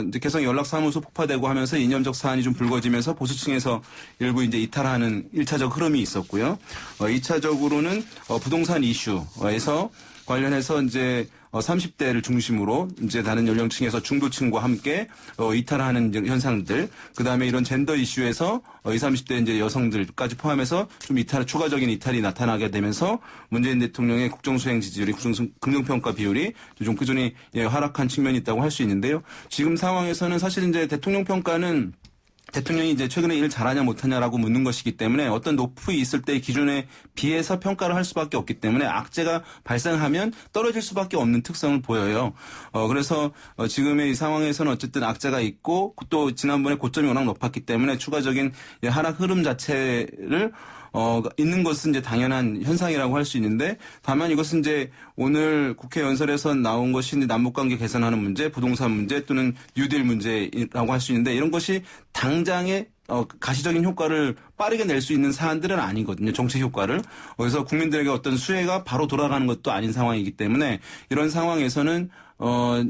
[SPEAKER 13] 이제 개성 연락사무소 폭파되고 하면서 이념적 사안이 좀 불거지면서 보수층에서 일부 이제 이탈하는 1차적 흐름이 있었고요. 2차적으로는 부동산 이슈에서 관련해서 이제 30대를 중심으로 이제 다른 연령층에서 중도층과 함께 이탈하는 현상들, 그 다음에 이런 젠더 이슈에서 20, 30대 이제 여성들까지 포함해서 좀 추가적인 이탈이 나타나게 되면서 문재인 대통령의 국정수행 지지율이 긍정평가 비율이 좀 꾸준히 하락한 측면이 있다고 할 수 있는데요. 지금 상황에서는 사실 이제 대통령 평가는 대통령이 이제 최근에 일 잘하냐 못하냐라고 묻는 것이기 때문에 어떤 높이 있을 때의 기준에 비해서 평가를 할 수밖에 없기 때문에 악재가 발생하면 떨어질 수밖에 없는 특성을 보여요. 그래서 지금의 이 상황에서는 어쨌든 악재가 있고 또 지난번에 고점이 워낙 높았기 때문에 추가적인 하락 흐름 자체를 있는 것은 이제 당연한 현상이라고 할 수 있는데 다만 이것은 이제 오늘 국회 연설에서 나온 것이 이제 남북관계 개선하는 문제, 부동산 문제 또는 뉴딜 문제라고 할 수 있는데 이런 것이 당장의 가시적인 효과를 빠르게 낼 수 있는 사안들은 아니거든요. 정책 효과를. 그래서 국민들에게 어떤 수혜가 바로 돌아가는 것도 아닌 상황이기 때문에 이런 상황에서는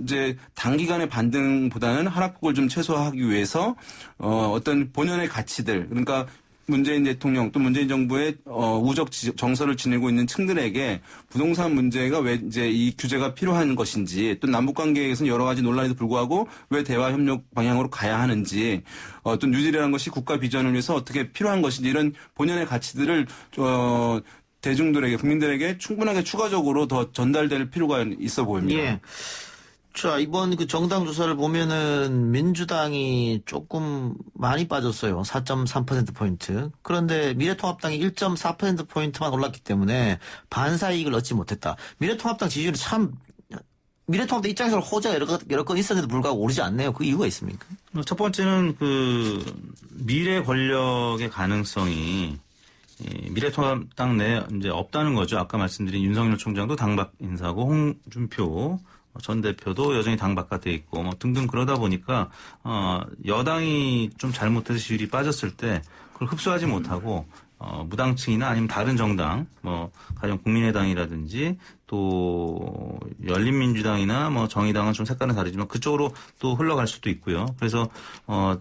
[SPEAKER 13] 이제 단기간의 반등보다는 하락폭을 좀 최소화하기 위해서 어떤 본연의 가치들 그러니까 문재인 대통령 또 문재인 정부의 우적 정서를 지니고 있는 층들에게 부동산 문제가 왜 이제 이 규제가 필요한 것인지 또 남북 관계에서는 여러 가지 논란에도 불구하고 왜 대화 협력 방향으로 가야 하는지 또 뉴딜이라는 것이 국가 비전을 위해서 어떻게 필요한 것인지 이런 본연의 가치들을 대중들에게 국민들에게 충분하게 추가적으로 더 전달될 필요가 있어 보입니다.
[SPEAKER 3] 예. 자, 이번 그 정당 조사를 보면은 민주당이 조금 많이 빠졌어요. 4.3%포인트. 그런데 미래통합당이 1.4%포인트만 올랐기 때문에 반사 이익을 얻지 못했다. 미래통합당 지지율이 참, 미래통합당 입장에서는 호재가 여러 건 있었는데도 불구하고 오르지 않네요. 그 이유가 있습니까?
[SPEAKER 14] 첫 번째는 그 미래 권력의 가능성이 미래통합당 내에 이제 없다는 거죠. 아까 말씀드린 윤석열 총장도 당박 인사고 홍준표 전 대표도 여전히 당 바깥에 있고 뭐 등등 그러다 보니까 여당이 좀 잘못해서 지지율이 빠졌을 때 그걸 흡수하지 못하고 무당층이나 아니면 다른 정당 뭐 가령 국민의당이라든지 또 열린민주당이나 뭐 정의당은 좀 색깔은 다르지만 그쪽으로 또 흘러갈 수도 있고요. 그래서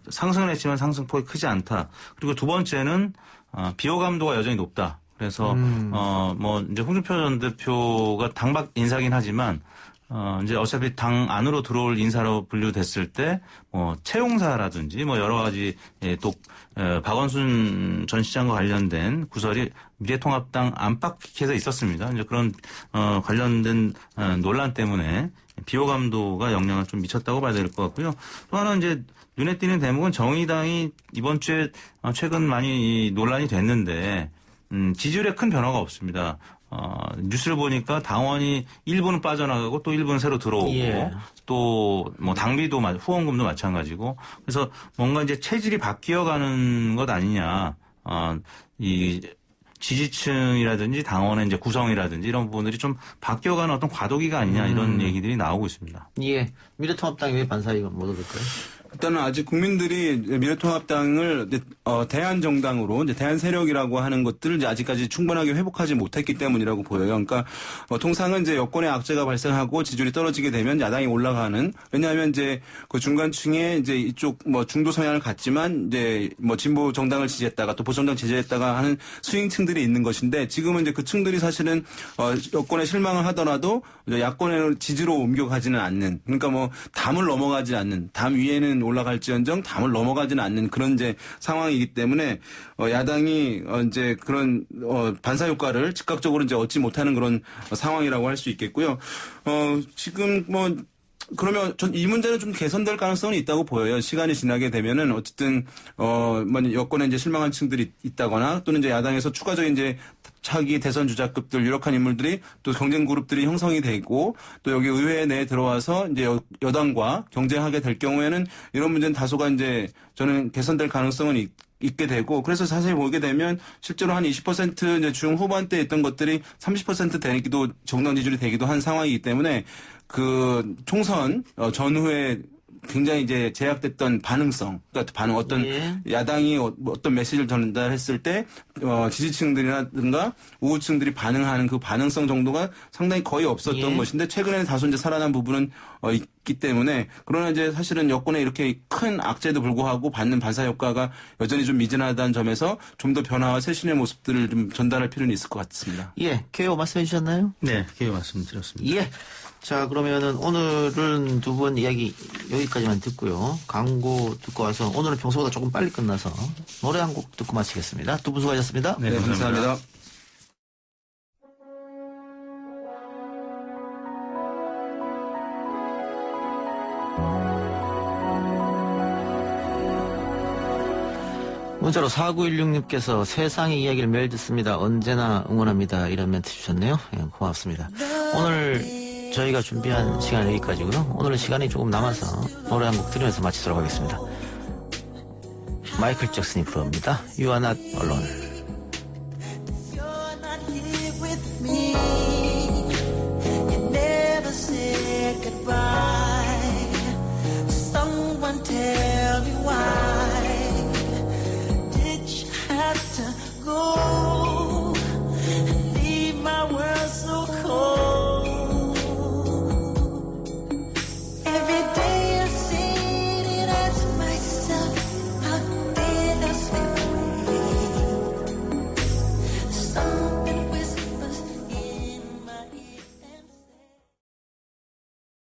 [SPEAKER 14] 상승을 했지만 상승폭이 크지 않다. 그리고 두 번째는 비호감도가 여전히 높다. 그래서 뭐 이제 홍준표 전 대표가 당박 인사긴 하지만 이제 어차피 당 안으로 들어올 인사로 분류됐을 때, 채용사라든지, 여러 가지, 또, 박원순 전 시장과 관련된 구설이 미래통합당 안팎에서 있었습니다. 이제 그런, 관련된, 논란 때문에 비호감도가 영향을 좀 미쳤다고 봐야 될 것 같고요. 또 하나 이제 눈에 띄는 대목은 정의당이 이번 주에 최근 많이 논란이 됐는데, 지지율에 큰 변화가 없습니다. 뉴스를 보니까 당원이 일부는 빠져나가고 또 일부는 새로 들어오고
[SPEAKER 3] 예.
[SPEAKER 14] 또 뭐 당비도 후원금도 마찬가지고 그래서 뭔가 이제 체질이 바뀌어가는 것 아니냐. 이 지지층이라든지 당원의 이제 구성이라든지 이런 부분들이 좀 바뀌어가는 어떤 과도기가 아니냐 이런 얘기들이 나오고 있습니다.
[SPEAKER 3] 예. 미래통합당이 왜 반사이익을 못 얻을까요?
[SPEAKER 13] 일단은 아직 국민들이 미래통합당을 대한정당으로 이제 대한세력이라고 하는 것들을 이제 아직까지 충분하게 회복하지 못했기 때문이라고 보여요. 그러니까 통상은 이제 여권의 악재가 발생하고 지지율이 떨어지게 되면 야당이 올라가는 왜냐하면 이제 그 중간층에 이제 이쪽 중도 성향을 갖지만 이제 진보 정당을 지지했다가 또 보수 정당 지지했다가 하는 스윙층들이 있는 것인데 지금은 이제 그 층들이 사실은 여권에 실망을 하더라도 야권의 지지로 옮겨가지는 않는 그러니까 담을 넘어가지 않는 담 위에는 올라갈지언정 담을 넘어가지는 않는 그런 이제 상황이기 때문에 야당이 이제 그런 반사 효과를 즉각적으로 이제 얻지 못하는 그런 상황이라고 할 수 있겠고요. 지금 그러면 전 이 문제는 좀 개선될 가능성은 있다고 보여요. 시간이 지나게 되면은 어쨌든 여권에 이제 실망한 층들이 있다거나 또는 이제 야당에서 추가적인 이제 차기 대선 주자급들 유력한 인물들이 또 경쟁 그룹들이 형성이 되고 또 여기 의회 내에 들어와서 이제 여당과 경쟁하게 될 경우에는 이런 문제는 다소가 이제 저는 개선될 가능성은 있게 되고 그래서 자세히 보게 되면 실제로 한 20% 이제 중후반대에 있던 것들이 30% 되기도 정당 지지율이 되기도 한 상황이기 때문에 그 총선 전후에 굉장히 이제 제약됐던 반응성, 그러니까 어떤 야당이 어떤 메시지를 전달했을 때 지지층들이라든가 우호층들이 반응하는 그 반응성 정도가 상당히 거의 없었던 것인데 최근에 다소 이제 살아난 부분은 있기 때문에 그러나 이제 사실은 여권에 이렇게 큰 악재에도 불구하고 받는 반사 효과가 여전히 좀 미진하다는 점에서 좀 더 변화와 쇄신의 모습들을 좀 전달할 필요는 있을 것 같습니다.
[SPEAKER 3] 예, 개요 말씀해 주셨나요?
[SPEAKER 14] 네, 개요 말씀드렸습니다.
[SPEAKER 3] 예. 자, 그러면은 오늘은 두 분 이야기 여기까지만 듣고요. 광고 듣고 와서 오늘은 평소보다 조금 빨리 끝나서 노래 한 곡 듣고 마치겠습니다. 두 분 수고하셨습니다.
[SPEAKER 13] 네, 감사합니다.
[SPEAKER 3] 문자로 4916님께서 세상의 이야기를 매일 듣습니다. 언제나 응원합니다. 이런 멘트 주셨네요. 예, 고맙습니다. 오늘 저희가 준비한 시간은 여기까지고요. 오늘은 시간이 조금 남아서 노래 한 곡 들으면서 마치도록 하겠습니다. 마이클 잭슨이 부릅니다. You are not alone.
[SPEAKER 15] You're not here with me. You never said goodbye. Someone tell me why did you have to go?